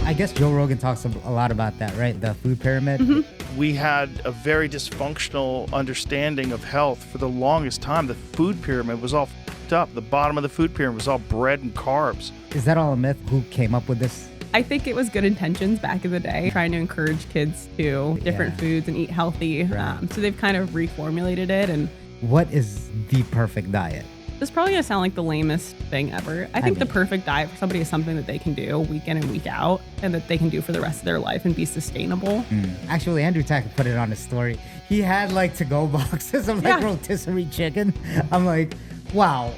I guess Joe Rogan talks a lot about that, right? The food pyramid. Mm-hmm. We had a very dysfunctional understanding of health for the longest time. The food pyramid was all f***ed up. The bottom of the food pyramid was all bread and carbs. Is that all a myth? Who came up with this? I think it was good intentions back in the day, trying to encourage kids to different foods and eat healthy. Right. So they've kind of reformulated it. And what is the perfect diet? this is probably going to sound like the lamest thing ever. I think the perfect diet for somebody is something that they can do week in and week out and that they can do for the rest of their life and be sustainable. Actually, Andrew Tack put it on his story. He had like to-go boxes of like rotisserie chicken. I'm like, wow.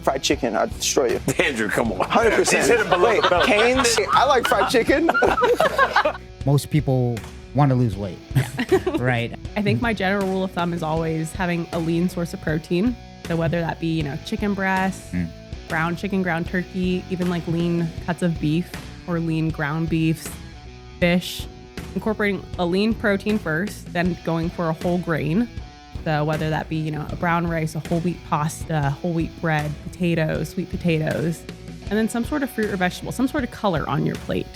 Fried chicken, I'd destroy you. Andrew, come on. 100%. He's hitting below the belt. Cane's, I like fried chicken. Most people want to lose weight, right? I think my general rule of thumb is always having a lean source of protein. So whether that be, chicken breast, ground chicken, ground turkey, even like lean cuts of beef or lean ground beefs, fish, incorporating a lean protein first, then going for a whole grain. So whether that be, a brown rice, a whole wheat pasta, whole wheat bread, potatoes, sweet potatoes, and then some sort of fruit or vegetable, some sort of color on your plate.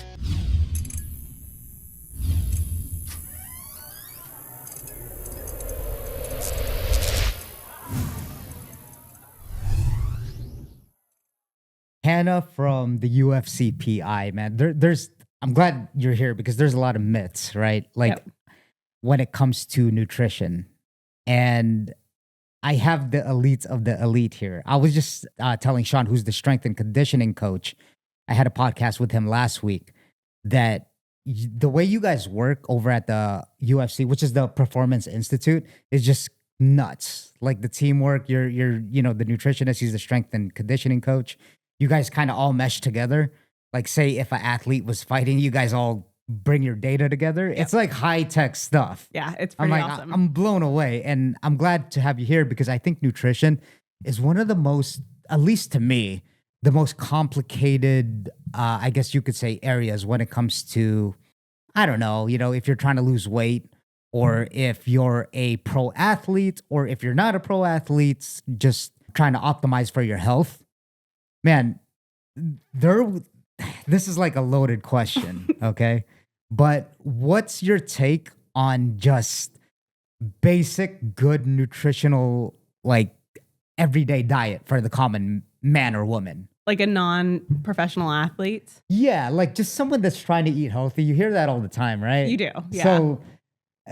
Hannah from the UFC PI, man. I'm glad you're here because there's a lot of myths, right? Like when it comes to nutrition. And I have the elites of the elite here. I was just telling Sean, who's the strength and conditioning coach, I had a podcast with him last week, that the way you guys work over at the UFC, which is the Performance Institute, is just nuts. Like the teamwork, you're the nutritionist, he's the strength and conditioning coach. You guys kind of all mesh together. Like say if an athlete was fighting, you guys all bring your data together. Yep. It's like high-tech stuff. Yeah, it's pretty awesome. I'm blown away. And I'm glad to have you here because I think nutrition is one of the most, at least to me, the most complicated, I guess you could say, areas when it comes to, I don't know, if you're trying to lose weight or if you're a pro athlete or if you're not a pro athlete, just trying to optimize for your health. Man, this is like a loaded question, okay? But what's your take on just basic, good, nutritional, like everyday diet for the common man or woman? Like a non-professional athlete? Yeah, like just someone that's trying to eat healthy. You hear that all the time, right? You do, yeah. So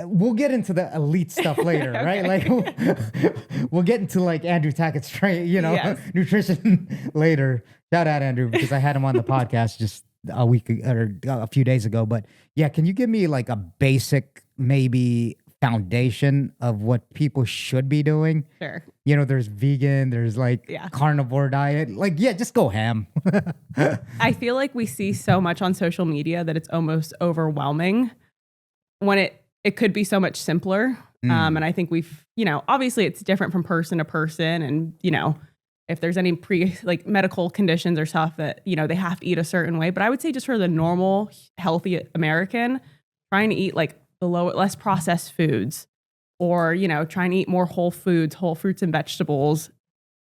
we'll get into the elite stuff later, right? Like we'll get into like Andrew Tackett's nutrition later. Shout out Andrew because I had him on the podcast just a week or a few days ago. But yeah, can you give me like a basic maybe foundation of what people should be doing? Sure. There's vegan, there's like carnivore diet. Like, just go ham. I feel like we see so much on social media that it's almost overwhelming when it could be so much simpler. And I think we've, obviously it's different from person to person. And, if there's any medical conditions or stuff that, they have to eat a certain way. But I would say just for the normal, healthy American, trying to eat like less processed foods or, trying to eat more whole foods, whole fruits and vegetables.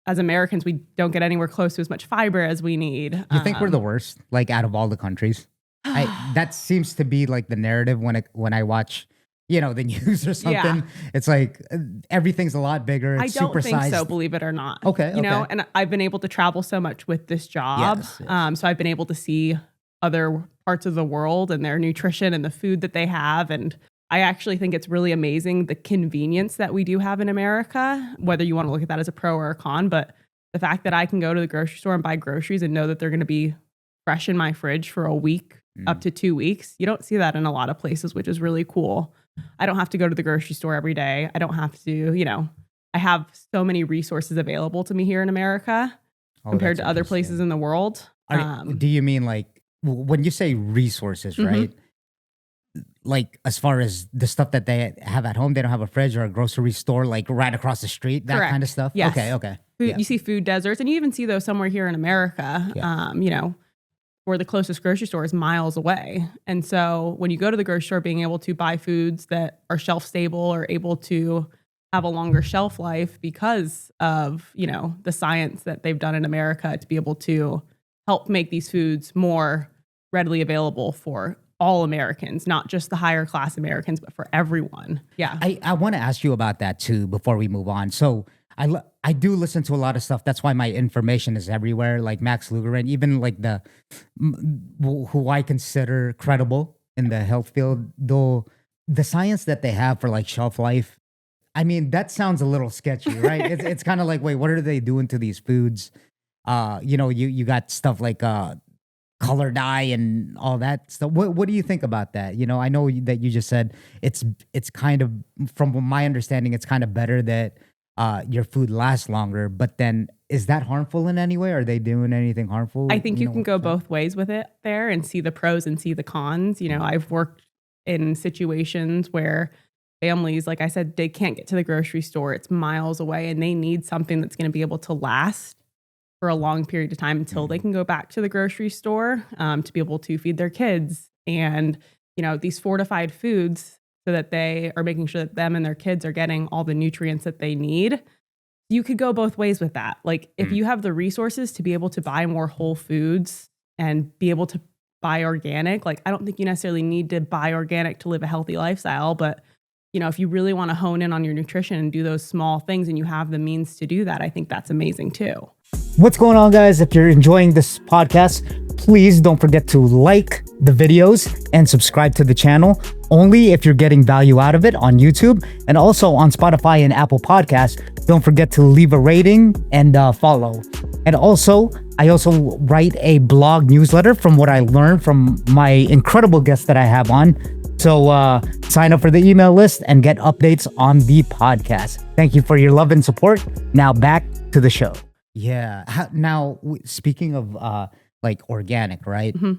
As Americans, we don't get anywhere close to as much fiber as we need. You think we're the worst, like out of all the countries? That seems to be like the narrative when I watch, the news or something. Yeah. It's like everything's a lot bigger. It's I don't supersized. think so, believe it or not. Okay. And I've been able to travel so much with this job. Yes. So I've been able to see other parts of the world and their nutrition and the food that they have. And I actually think it's really amazing the convenience that we do have in America, whether you want to look at that as a pro or a con. But the fact that I can go to the grocery store and buy groceries and know that they're going to be fresh in my fridge for a week, up to 2 weeks. You don't see that in a lot of places, which is really cool. I don't have to go to the grocery store every day. I don't have to, I have so many resources available to me here in America compared to other places in the world. Do you mean like, when you say resources, right? Like as far as the stuff that they have at home, they don't have a fridge or a grocery store like right across the street, that Correct. Kind of stuff? Yes. Okay. You see food deserts, and you even see those somewhere here in America, where the closest grocery store is miles away. And so when you go to the grocery store, being able to buy foods that are shelf stable or able to have a longer shelf life because of, the science that they've done in America to be able to help make these foods more readily available for all Americans, not just the higher class Americans, but for everyone. Yeah. I want to ask you about that too before we move on. So I do listen to a lot of stuff. That's why my information is everywhere. Like Max Luger and even like who I consider credible in the health field, though the science that they have for like shelf life, I mean, that sounds a little sketchy, right? It's kind of like, wait, what are they doing to these foods? You got stuff like color dye and all that stuff. What do you think about that? I know that you just said it's kind of, from my understanding, it's kind of better that your food lasts longer, but then is that harmful in any way? Are they doing anything harmful? I think you can go both ways with it there and see the pros and see the cons. I've worked in situations where families, like I said, they can't get to the grocery store. It's miles away and they need something that's going to be able to last for a long period of time until they can go back to the grocery store to be able to feed their kids. And, these fortified foods, so that they are making sure that them and their kids are getting all the nutrients that they need. You could go both ways with that. Like if you have the resources to be able to buy more whole foods and be able to buy organic, like I don't think you necessarily need to buy organic to live a healthy lifestyle, but if you really want to hone in on your nutrition and do those small things and you have the means to do that, I think that's amazing too. What's going on, guys? If you're enjoying this podcast, please don't forget to like the videos and subscribe to the channel. Only if you're getting value out of it on YouTube and also on Spotify and Apple Podcasts. Don't forget to leave a rating and follow. And also, I also write a blog newsletter from what I learned from my incredible guests that I have on. So sign up for the email list and get updates on the podcast. Thank you for your love and support. Now back to the show. Yeah. Now, speaking of like organic, right? Mm-hmm.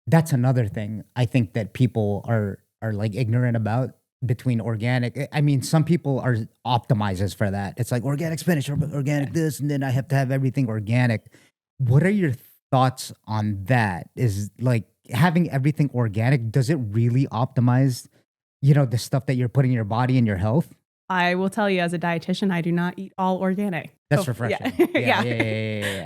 That's another thing I think that people are like ignorant about between organic. I mean, some people are optimizers for that. It's like organic spinach or organic this, and then I have to have everything organic. What are your thoughts on that? Is like having everything organic, does it really optimize, the stuff that you're putting in your body and your health? I will tell you, as a dietitian, I do not eat all organic. That's refreshing. Yeah.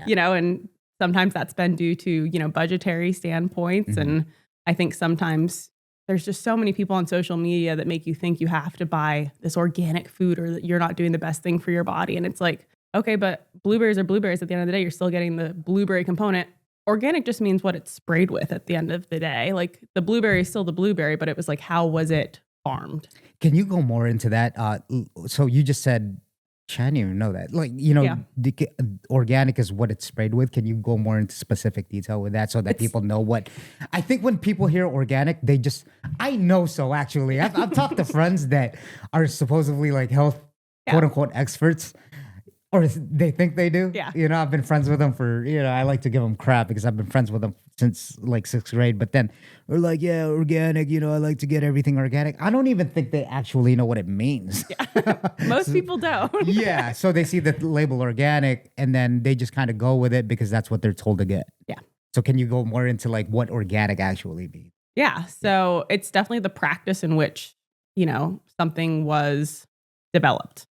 Yeah. And sometimes that's been due to, budgetary standpoints. Mm-hmm. And I think sometimes there's just so many people on social media that make you think you have to buy this organic food or that you're not doing the best thing for your body. And it's like, okay, but blueberries are blueberries. At the end of the day, you're still getting the blueberry component. Organic just means what it's sprayed with at the end of the day. Like the blueberry is still the blueberry, but it was like, how was it farmed? Can you go more into that? So you just said, I didn't even know that. Like, organic is what it's sprayed with. Can you go more into specific detail with that so that people know what? I think when people hear organic, I know so actually. I've talked to friends that are supposedly like health, quote unquote, experts. Or they think they do. Yeah. I've been friends with them for, I like to give them crap because I've been friends with them since like 6th grade. But then we're like, yeah, organic, I like to get everything organic. I don't even think they actually know what it means. Yeah. Most people don't. Yeah. So they see the label organic and then they just kind of go with it because that's what they're told to get. Yeah. So can you go more into like what organic actually means? Yeah. So it's definitely the practice in which, something was developed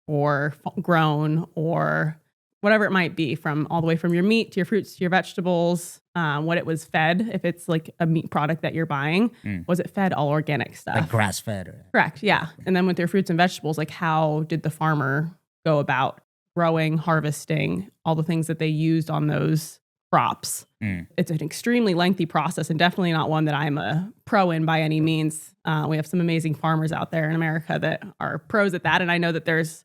or grown or whatever it might be, from all the way from your meat to your fruits to your vegetables, what it was fed. If it's like a meat product that you're buying, was it fed all organic stuff? Like grass fed? Correct, yeah. And then with your fruits and vegetables, like how did the farmer go about growing, harvesting, all the things that they used on those crops? It's an extremely lengthy process and definitely not one that I'm a pro in by any means. We have some amazing farmers out there in America that are pros at that. And I know that there's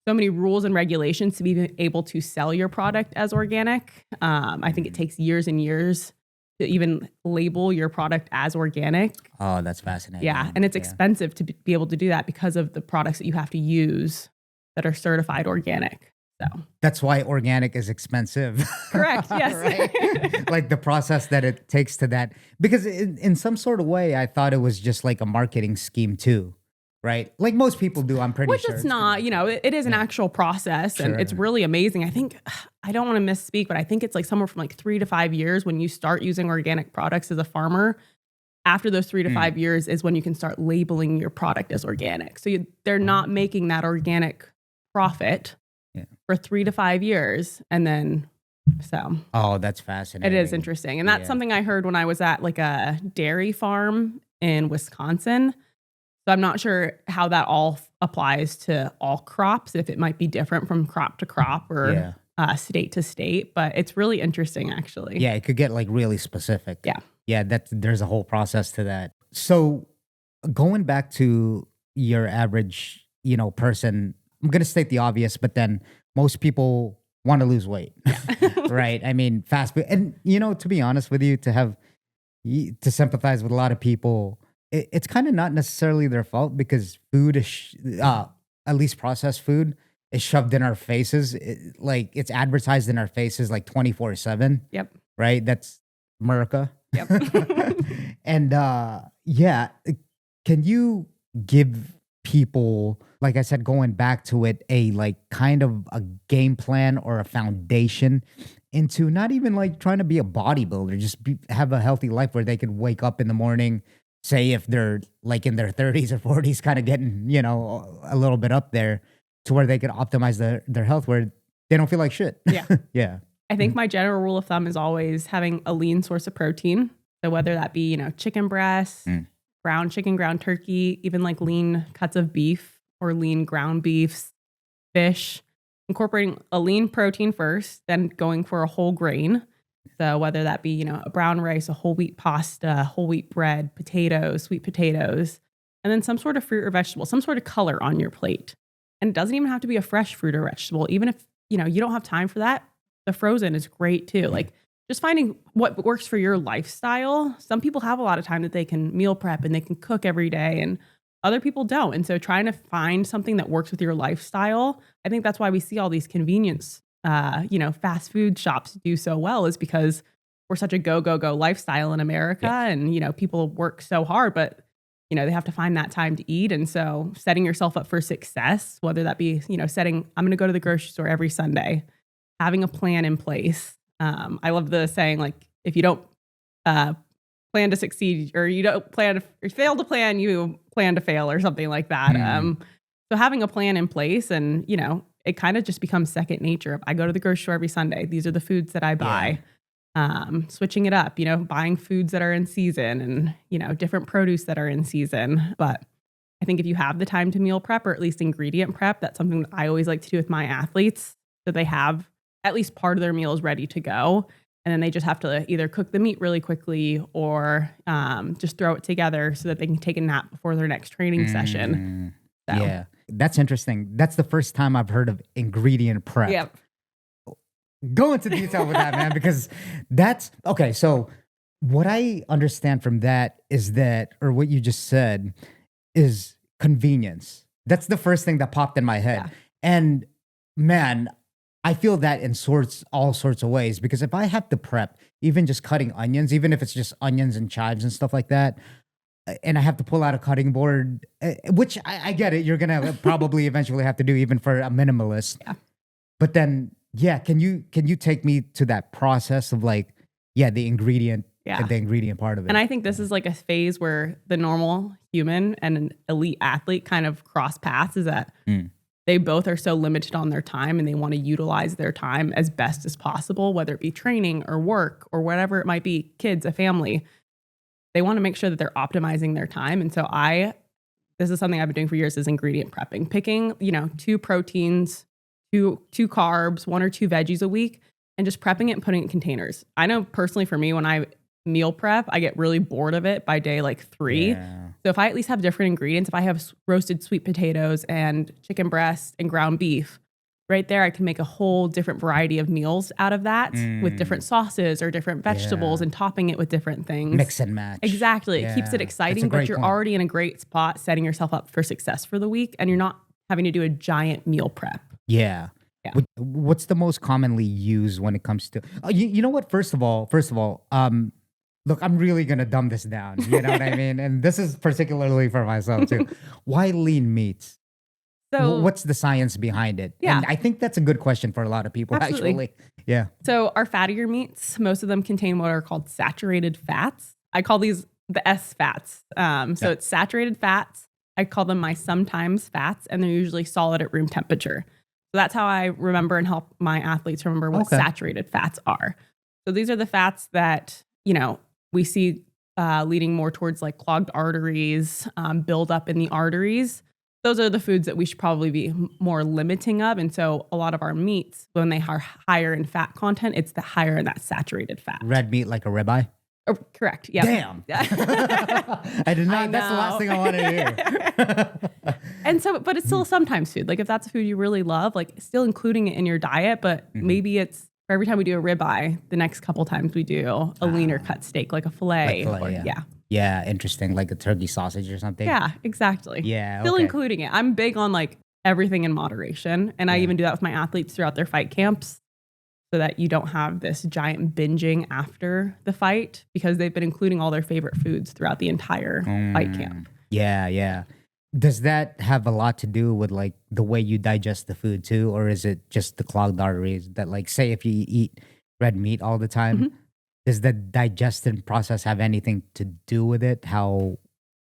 so many rules and regulations to be able to sell your product as organic. I think it takes years and years to even label your product as organic. Oh, that's fascinating. Yeah, and it's expensive to be able to do that because of the products that you have to use that are certified organic. So that's why organic is expensive. Correct, yes. Right? Like the process that it takes to that. Because in some sort of way, I thought it was just like a marketing scheme too. Right? Like most people do, I'm pretty sure. Which it's not, it is an actual process and it's really amazing. I think, I don't want to misspeak, but I think it's like somewhere from like 3 to 5 years when you start using organic products as a farmer. After those 3 to 5 years is when you can start labeling your product as organic. So they're not making that organic profit for 3 to 5 years. And then So, oh, that's fascinating. it is interesting. And that's something I heard when I was at like a dairy farm in Wisconsin. So I'm not sure how that all applies to all crops, if it might be different from crop to crop or state to state, but it's really interesting actually. Yeah, it could get like really specific. Yeah. Yeah, there's a whole process to that. So going back to your average, person, I'm going to state the obvious, but then most people want to lose weight, right? I mean, fast food. And, to be honest with you, to sympathize with a lot of people, it's kind of not necessarily their fault because food is, at least processed food, is shoved in our faces. It's advertised in our faces like 24/7. Yep. Right? That's America. Yep. And can you give people, like I said, going back to it, a like kind of a game plan or a foundation into not even like trying to be a bodybuilder, just have a healthy life where they could wake up in the morning, say if they're like in their 30s or 40s, kind of getting, a little bit up there to where they could optimize their health where they don't feel like shit. Yeah. Yeah. I think my general rule of thumb is always having a lean source of protein. So whether that be, chicken breast, ground chicken, ground turkey, even like lean cuts of beef or lean ground beefs, fish, incorporating a lean protein first, then going for a whole grain. So whether that be, a brown rice, a whole wheat pasta, whole wheat bread, potatoes, sweet potatoes, and then some sort of fruit or vegetable, some sort of color on your plate. And it doesn't even have to be a fresh fruit or vegetable. Even if, you don't have time for that, the frozen is great too. Like just finding what works for your lifestyle. Some people have a lot of time that they can meal prep and they can cook every day, and other people don't. And so trying to find something that works with your lifestyle, I think that's why we see all these convenience, fast food shops do so well, is because we're such a go lifestyle in America. Yeah. And, people work so hard, but, they have to find that time to eat. And so setting yourself up for success, whether that be, I'm going to go to the grocery store every Sunday, having a plan in place. I love the saying, like, if you don't plan to succeed, or you don't plan to, or fail to plan, you plan to fail, or something like that. So having a plan in place, and, it kind of just becomes second nature. I go to the grocery store every Sunday. These are the foods that I buy. Switching it up, buying foods that are in season, and, different produce that are in season. But I think if you have the time to meal prep, or at least ingredient prep, that's something that I always like to do with my athletes, so they have at least part of their meals ready to go. And then they just have to either cook the meat really quickly, or just throw it together so that they can take a nap before their next training session. So. Yeah, that's interesting. That's the first time I've heard of ingredient prep. Yep. Go into detail with that, man, because that's okay. So what I understand from that is that, or what you just said, is convenience. That's the first thing that popped in my head. Yeah. And man, I feel that in all sorts of ways, because if I have to prep, even just cutting onions, even if it's just onions and chives and stuff like that, and I have to pull out a cutting board, which I get it, you're going to probably eventually have to do even for a minimalist. Yeah. But then, can you take me to that process of like, the ingredient, the ingredient part of it? And I think this is like a phase where the normal human and an elite athlete kind of cross paths, is that they both are so limited on their time, and they want to utilize their time as best as possible, whether it be training or work or whatever it might be, kids, a family. They want to make sure that they're optimizing their time. And so this is something I've been doing for years, is ingredient prepping, picking, 2 proteins, two carbs, 1 or 2 veggies a week, and just prepping it and putting it in containers. I know personally for me, when I meal prep, I get really bored of it by day like 3. Yeah. So if I at least have different ingredients, if I have roasted sweet potatoes and chicken breast and ground beef, right there, I can make a whole different variety of meals out of that with different sauces or different vegetables and topping it with different things. Mix and match. Exactly. Yeah. It keeps it exciting, but you're already in a great spot setting yourself up for success for the week, and you're not having to do a giant meal prep. Yeah. What's the most commonly used when it comes to, you know what? First of all, look, I'm really going to dumb this down. You know what I mean? And this is particularly for myself too. Why lean meats? So what's the science behind it? Yeah. And I think that's a good question for a lot of people, actually. Yeah. So our fattier meats, most of them contain what are called saturated fats. I call these the S fats. So it's saturated fats. I call them my sometimes fats, and they're usually solid at room temperature. that's how I remember and help my athletes remember what saturated fats are. So these are the fats that, we see leading more towards like clogged arteries, build up in the arteries. Those are the foods that we should probably be more limiting of. And so a lot of our meats, when they are higher in fat content, it's the higher in that saturated fat. Red meat like a ribeye? Oh, correct. Yeah. Damn. I did not. That's the last thing I wanted to hear. And so, but it's still sometimes food. Like if that's a food you really love, like still including it in your diet, but maybe it's for every time we do a ribeye, the next couple times we do a leaner cut steak, like a filet. Yeah, interesting. Like a turkey sausage or something. Yeah, exactly. Yeah. Still including it. I'm big on like everything in moderation. And I even do that with my athletes throughout their fight camps, so that you don't have this giant binging after the fight, because they've been including all their favorite foods throughout the entire fight camp. Yeah. Does that have a lot to do with like the way you digest the food too? Or is it just the clogged arteries that, like, say if you eat red meat all the time, does the digestion process have anything to do with it? How,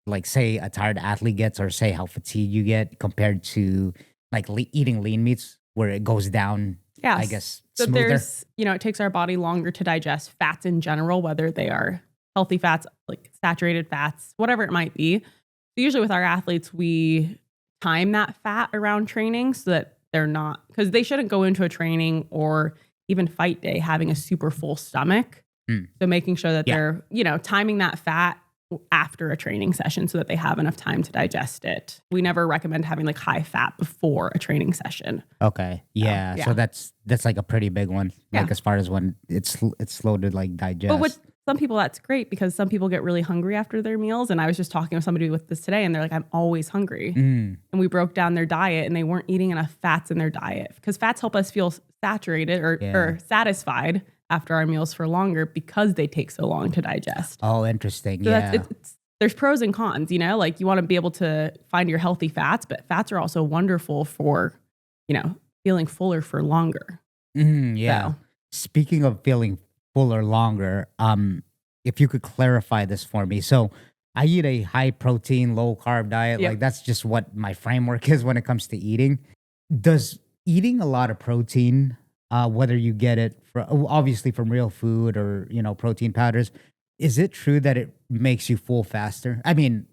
like, say a tired athlete gets, or say how fatigued you get compared to like eating lean meats where it goes down? Yes. I guess So smoother. there's, it takes our body longer to digest fats in general, whether they are healthy fats, like saturated fats, whatever it might be. So usually with our athletes, we time that fat around training so that they're not, because they shouldn't go into a training or even fight day having a super full stomach. So making sure that they're, timing that fat after a training session so that they have enough time to digest it. We never recommend having like high fat before a training session. Okay. Yeah. So that's like a pretty big one. Like as far as when it's slow to like digest. But with some people that's great, because some people get really hungry after their meals. And I was just talking with somebody with this today and they're like, I'm always hungry. And we broke down their diet and they weren't eating enough fats in their diet, because fats help us feel saturated or satisfied after our meals for longer because they take so long to digest. Oh, interesting. So yeah. There's pros and cons, like you want to be able to find your healthy fats, but fats are also wonderful for, feeling fuller for longer. Yeah. So. Speaking of feeling fuller longer, if you could clarify this for me. So I eat a high protein, low carb diet. Like that's just what my framework is when it comes to eating. Does eating a lot of protein, whether you get it obviously from real food or, protein powders, is it true that it makes you full faster? I mean,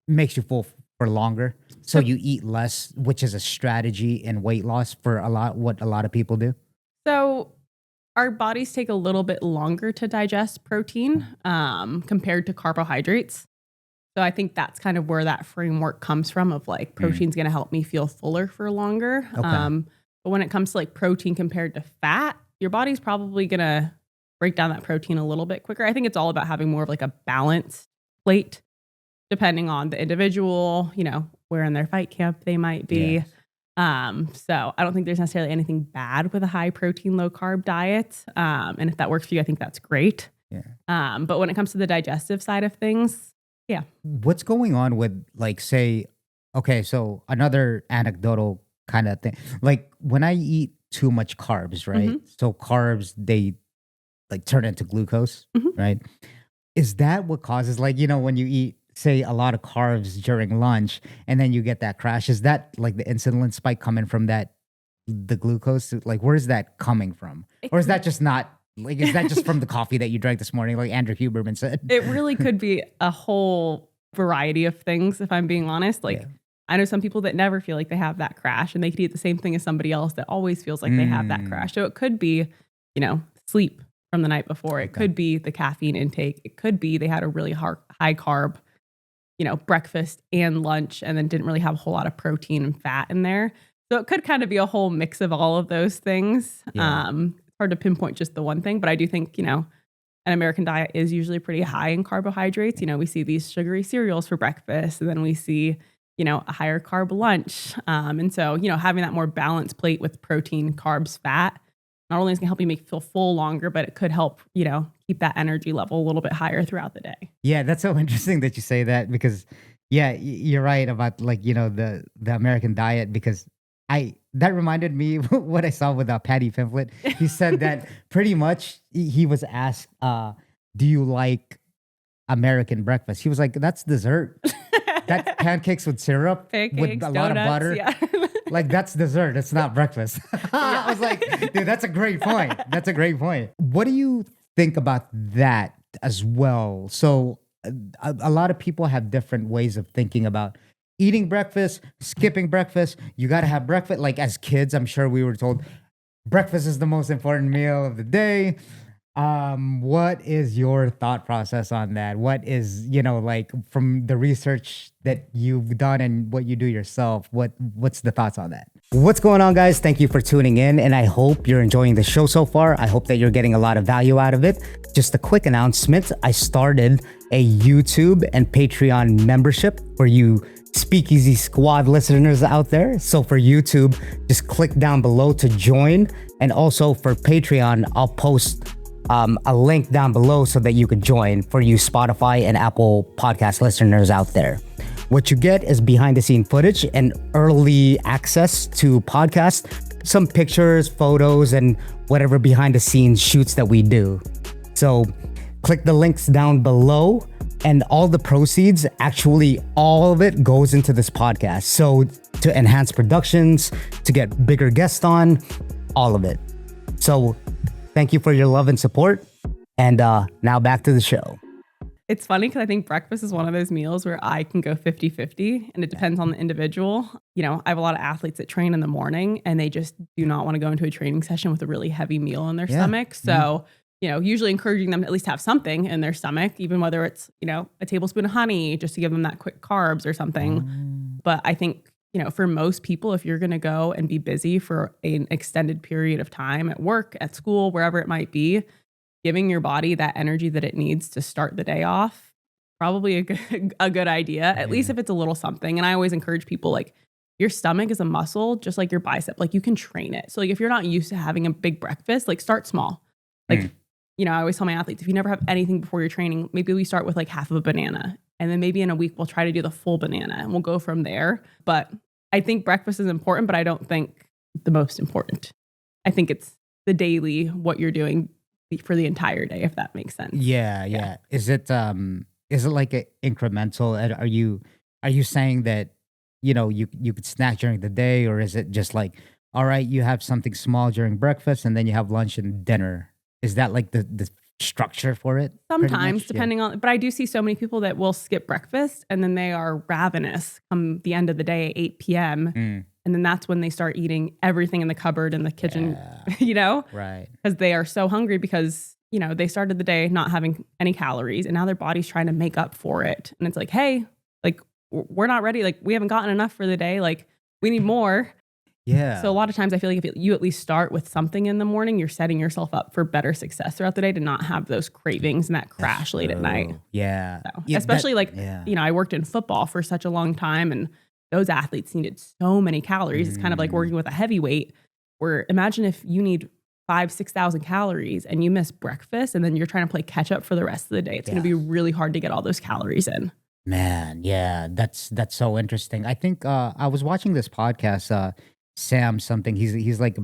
makes you full for longer. So you eat less, which is a strategy in weight loss for what a lot of people do. So our bodies take a little bit longer to digest protein compared to carbohydrates. So I think that's kind of where that framework comes from of like protein's going to help me feel fuller for longer. Okay. But when it comes to like protein compared to fat, your body's probably going to break down that protein a little bit quicker. I think it's all about having more of like a balanced plate, depending on the individual, where in their fight camp they might be. Yes. So I don't think there's necessarily anything bad with a high protein, low carb diet. And if that works for you, I think that's great. Yeah. But when it comes to the digestive side of things, what's going on with like, say, okay, so another anecdotal kind of thing, like when I eat too much carbs, right? So carbs, they like turn into glucose, right? Is that what causes, like, when you eat, say, a lot of carbs during lunch and then you get that crash, is that like the insulin spike coming from the glucose? Like, where is that coming from? Or is that just not, like, is that just from the coffee that you drank this morning, like Andrew Huberman said? It really could be a whole variety of things, if I'm being honest. Like, I know some people that never feel like they have that crash, and they could eat the same thing as somebody else that always feels like they have that crash. So it could be, sleep from the night before. It could be the caffeine intake. It could be they had a really high carb, breakfast and lunch, and then didn't really have a whole lot of protein and fat in there. So it could kind of be a whole mix of all of those things. Yeah. It's hard to pinpoint just the one thing, but I do think, an American diet is usually pretty high in carbohydrates. We see these sugary cereals for breakfast, and then we see, a higher carb lunch. And so, having that more balanced plate with protein, carbs, fat, not only is it going to help you make you feel full longer, but it could help, keep that energy level a little bit higher throughout the day. Yeah, that's so interesting that you say that, because, you're right about like, the American diet, because that reminded me what I saw with Patty Pimflet. He said that pretty much he was asked, do you like American breakfast? He was like, that's dessert. That's pancakes with syrup, with a lot of butter. Yeah. Like that's dessert. It's not breakfast. I was like, dude, that's a great point. That's a great point. What do you think about that as well? So a lot of people have different ways of thinking about eating breakfast, skipping breakfast. You got to have breakfast. Like as kids, I'm sure we were told breakfast is the most important meal of the day. What is your thought process on that? What is, like from the research that you've done and what you do yourself, what's the thoughts on that? What's going on, guys? Thank you for tuning in, and I hope you're enjoying the show so far. I hope that you're getting a lot of value out of it. Just a quick announcement. I started a YouTube and Patreon membership for you Speakeasy Squad listeners out there. So for YouTube, just click down below to join. And also for Patreon, I'll post a link down below so that you could join for you Spotify and Apple podcast listeners out there. What you get is behind the scene footage and early access to podcasts, some pictures, photos, and whatever behind the scenes shoots that we do. So click the links down below, and all the proceeds, actually all of it goes into this podcast. So to enhance productions, to get bigger guests on, all of it. So thank you for your love and support. And now back to the show. It's funny because I think breakfast is one of those meals where I can go 50-50 and it depends on the individual. I have a lot of athletes that train in the morning and they just do not want to go into a training session with a really heavy meal in their stomach. So, usually encouraging them to at least have something in their stomach, even whether it's, a tablespoon of honey just to give them that quick carbs or something. But I think, for most people, if you're going to go and be busy for an extended period of time at work, at school, wherever it might be, giving your body that energy that it needs to start the day off, probably a good idea, at least if it's a little something. And I always encourage people, like, your stomach is a muscle, just like your bicep. Like, you can train it. So, like, if you're not used to having a big breakfast, like, start small. Like, I always tell my athletes, if you never have anything before your training, maybe we start with like half of a banana. And then maybe in a week, we'll try to do the full banana and we'll go from there. But I think breakfast is important, but I don't think the most important. I think it's the daily, what you're doing for the entire day, if that makes sense. Yeah. Is it like a incremental? Are you saying that, you could snack during the day, or is it just like, all right, you have something small during breakfast and then you have lunch and dinner? Is that like the structure for it? Sometimes, depending on, but I do see so many people that will skip breakfast and then they are ravenous come the end of the day, 8 p.m. And then that's when they start eating everything in the cupboard in the kitchen, Right. Because they are so hungry because, they started the day not having any calories and now their body's trying to make up for it. And it's like, hey, like, we're not ready. Like, we haven't gotten enough for the day. Like, we need more. Yeah. So a lot of times I feel like if you at least start with something in the morning, you're setting yourself up for better success throughout the day to not have those cravings and that crash late at night. Yeah. So, especially I worked in football for such a long time and those athletes needed so many calories. It's kind of like working with a heavyweight where imagine if you need 5,000-6,000 calories and you miss breakfast and then you're trying to play catch up for the rest of the day. It's going to be really hard to get all those calories in. Man, yeah, that's so interesting. I think I was watching this podcast, Sam something. He's like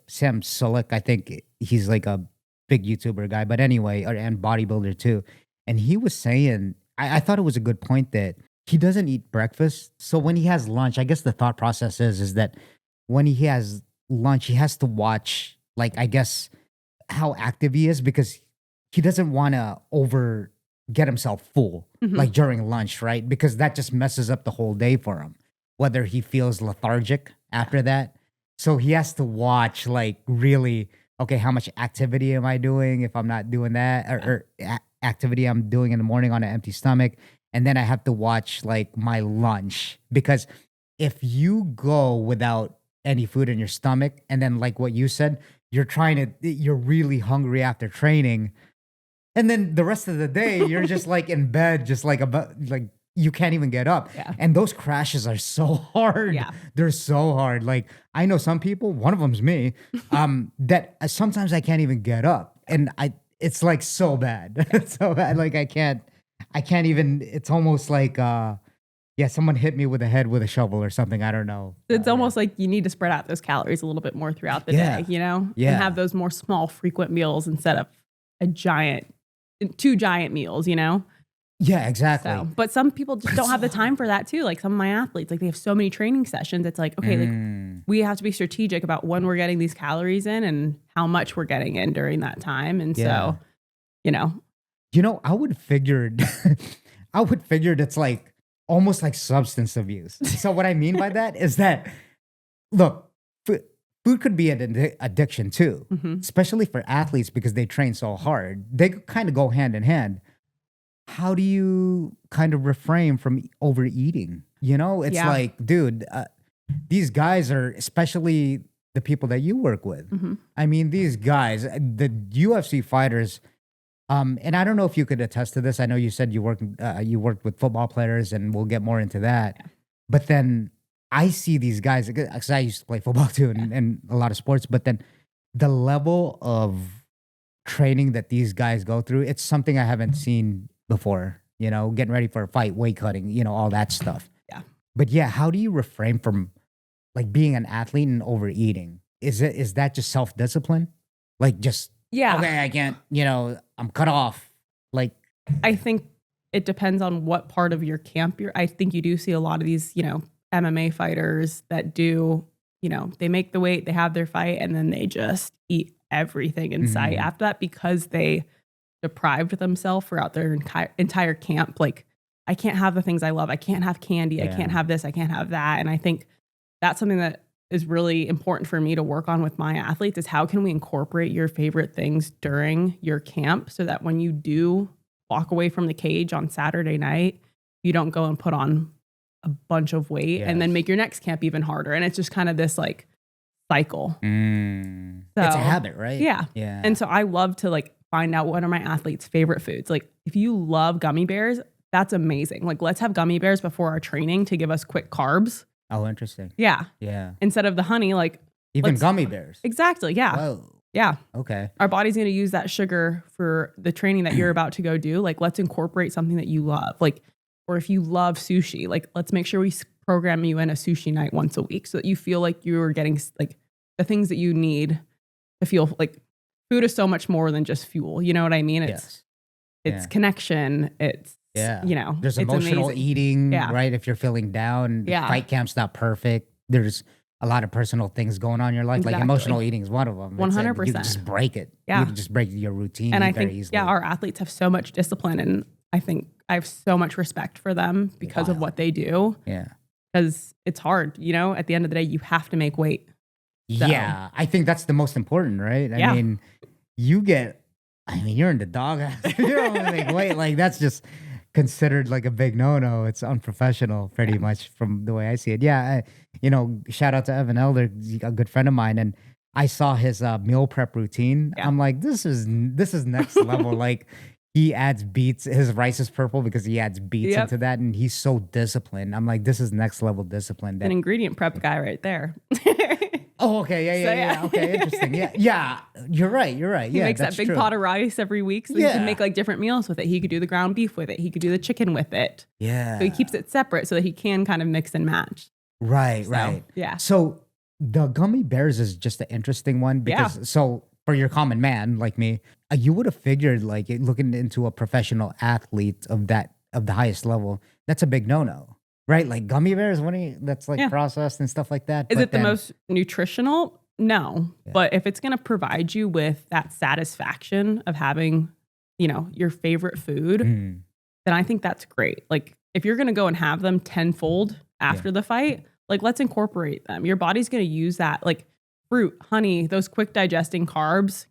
Sam Sulek. I think he's like a big YouTuber guy, but anyway, and bodybuilder too. And he was saying, I thought it was a good point that he doesn't eat breakfast. So when he has lunch, I guess the thought process is that when he has lunch, he has to watch, like, I guess, how active he is because he doesn't want to get himself full, like during lunch, right? Because that just messes up the whole day for him, whether he feels lethargic after that. So he has to watch, like, really, okay, how much activity am I doing if I'm not doing that, or activity I'm doing in the morning on an empty stomach. And then I have to watch, like, my lunch, because if you go without any food in your stomach, and then, like what you said, you're really hungry after training, and then the rest of the day you're just like in bed, just like you can't even get up. Yeah. And those crashes are so hard. Yeah. They're so hard. Like, I know some people, one of them's me, that sometimes I can't even get up, and it's like so bad. It's so bad. Like, I can't even, it's almost like, someone hit me with a shovel or something. I don't know. It's almost like you need to spread out those calories a little bit more throughout the day, and have those more small, frequent meals instead of two giant meals, Yeah, exactly. So, but some people just don't have the time for that too. Like some of my athletes, like they have so many training sessions. It's like, okay, like we have to be strategic about when we're getting these calories in and how much we're getting in during that time. And so, I would figured it's like almost like substance abuse. So what I mean by that is that, look, food could be an addiction too, especially for athletes because they train so hard. They kind of go hand in hand. How do you kind of refrain from overeating? It's like, dude, these guys are, especially the people that you work with. I mean, these guys, the UFC fighters, and I don't know if you could attest to this. I know you said you worked with football players, and we'll get more into that. Yeah. But then I see these guys, because I used to play football too, and a lot of sports. But then the level of training that these guys go through, it's something I haven't seen before. Getting ready for a fight, weight cutting, all that stuff. Yeah. But yeah, how do you refrain from like being an athlete and overeating? Is that just self-discipline? Like just, okay, I can't, I'm cut off. Like, I think it depends on what part of your camp I think you do see a lot of these, MMA fighters that do, they make the weight, they have their fight, and then they just eat everything in sight after that because they deprived themselves throughout their entire camp. Like, I can't have the things I love. I can't have candy. I can't have this. I can't have that. And I think that's something that is really important for me to work on with my athletes is how can we incorporate your favorite things during your camp so that when you do walk away from the cage on Saturday night, you don't go and put on a bunch of weight and then make your next camp even harder. And it's just kind of this like cycle. So, it's a habit, right? Yeah. And so I love to like find out what are my athletes' favorite foods. Like if you love gummy bears, that's amazing. Like let's have gummy bears before our training to give us quick carbs. Oh, interesting. Yeah. Instead of the honey, like even gummy bears. Exactly. Yeah. Whoa. Yeah. Okay. Our body's going to use that sugar for the training that you're about to go do. Like let's incorporate something that you love. Like, or if you love sushi, like let's make sure we program you in a sushi night once a week so that you feel like you're getting like the things that you need to feel like food is so much more than just fuel. You know what I mean? It's connection. It's, there's emotional amazing. Eating, right? If you're feeling down, fight camp's not perfect. There's a lot of personal things going on in your life. Like emotional eating is one of them. 100%. You can just break it. Yeah. You can just break your routine and I very think, easily. our athletes have so much discipline, and I think I have so much respect for them because of what they do. Yeah. Because it's hard, at the end of the day, you have to make weight. So. Yeah. I think that's the most important, right? I mean, you're in the doghouse. You don't want to make weight. Like that's just considered like a big no-no. It's unprofessional pretty much from the way I see it. Yeah. Shout out to Evan Elder, a good friend of mine. And I saw his meal prep routine. I'm like, this is next level. Like he adds beets. His rice is purple because he adds beets into that. And he's so disciplined. I'm like, this is next level discipline. An ingredient prep guy right there. Oh, okay. Yeah. Okay, interesting. Yeah. You're right. He makes that big pot of rice every week so he can make like different meals with it. He could do the ground beef with it. He could do the chicken with it. Yeah. So he keeps it separate so that he can kind of mix and match. Right. Yeah. So the gummy bears is just an interesting one because so for your common man like me, you would have figured like looking into a professional athlete of the highest level, that's a big no-no. Right, like gummy bears, that's like processed and stuff like that. Is it the most nutritional? No, but if it's going to provide you with that satisfaction of having, your favorite food, then I think that's great. Like if you're going to go and have them tenfold after the fight, like let's incorporate them. Your body's going to use that, like fruit, honey, those quick digesting carbs,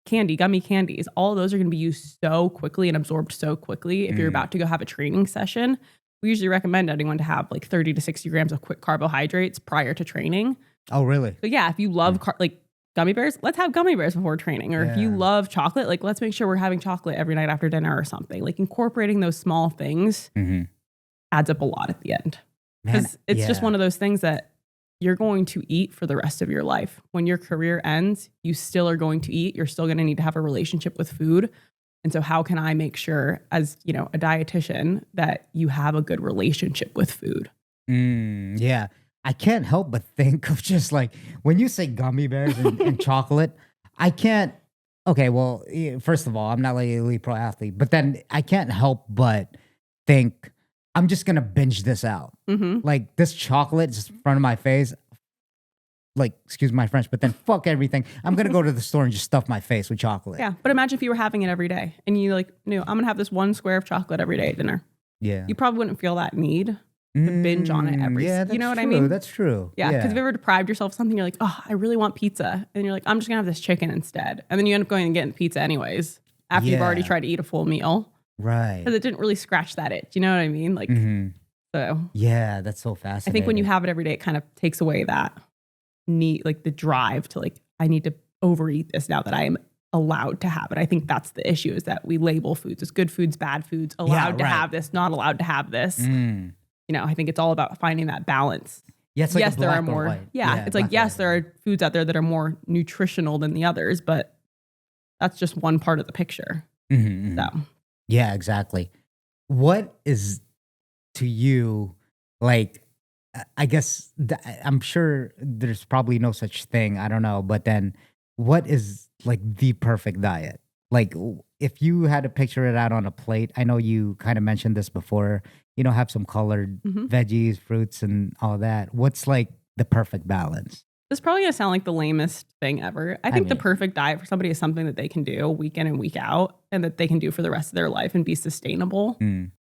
candy, gummy candies. All of those are going to be used so quickly and absorbed so quickly. If you're about to go have a training session. We usually recommend anyone to have like 30 to 60 grams of quick carbohydrates prior to training. Oh, really? So yeah, if you love like gummy bears, let's have gummy bears before training. Or if you love chocolate, like let's make sure we're having chocolate every night after dinner or something. Like incorporating those small things adds up a lot at the end. Because it's just one of those things that you're going to eat for the rest of your life. When your career ends, you still are going to eat. You're still going to need to have a relationship with food. And so how can I make sure as, a dietitian that you have a good relationship with food? Yeah. I can't help but think of just like, when you say gummy bears and chocolate, I can't, okay, well, first of all, I'm not like an elite pro athlete, but then I can't help but think, I'm just going to binge this out. Like this chocolate is in front of my face. like, excuse my French, but then fuck everything. I'm going to go to the store and just stuff my face with chocolate. Yeah. But imagine if you were having it every day and you like, no, I'm going to have this one square of chocolate every day at dinner. Yeah. You probably wouldn't feel that need to binge on it every Yeah, that's you know what true. I mean? That's true. Yeah. Because if you ever deprived yourself of something, you're like, oh, I really want pizza. And you're like, I'm just going to have this chicken instead. And then you end up going and getting pizza anyways after you've already tried to eat a full meal. Right. Because it didn't really scratch that itch. You know what I mean? Like, so. Yeah, that's so fascinating. I think when you have it every day, it kind of takes away that need, like the drive to like, I need to overeat this now that I am allowed to have it. I think that's the issue, is that we label foods as good foods, bad foods, allowed to have this, not allowed to have this. You know, I think it's all about finding that balance. Yeah, it's like yes, there are more. Yeah, it's like, yes, there are foods out there that are more nutritional than the others, but that's just one part of the picture. So. Yeah, exactly. What is to you, like, I guess, I'm sure there's probably no such thing. I don't know. But then what is like the perfect diet? Like if you had to picture it out on a plate, I know you kind of mentioned this before, you know, have some colored veggies, fruits and all that. What's like the perfect balance? This is probably going to sound like the lamest thing ever. I think the perfect diet for somebody is something that they can do week in and week out and that they can do for the rest of their life and be sustainable.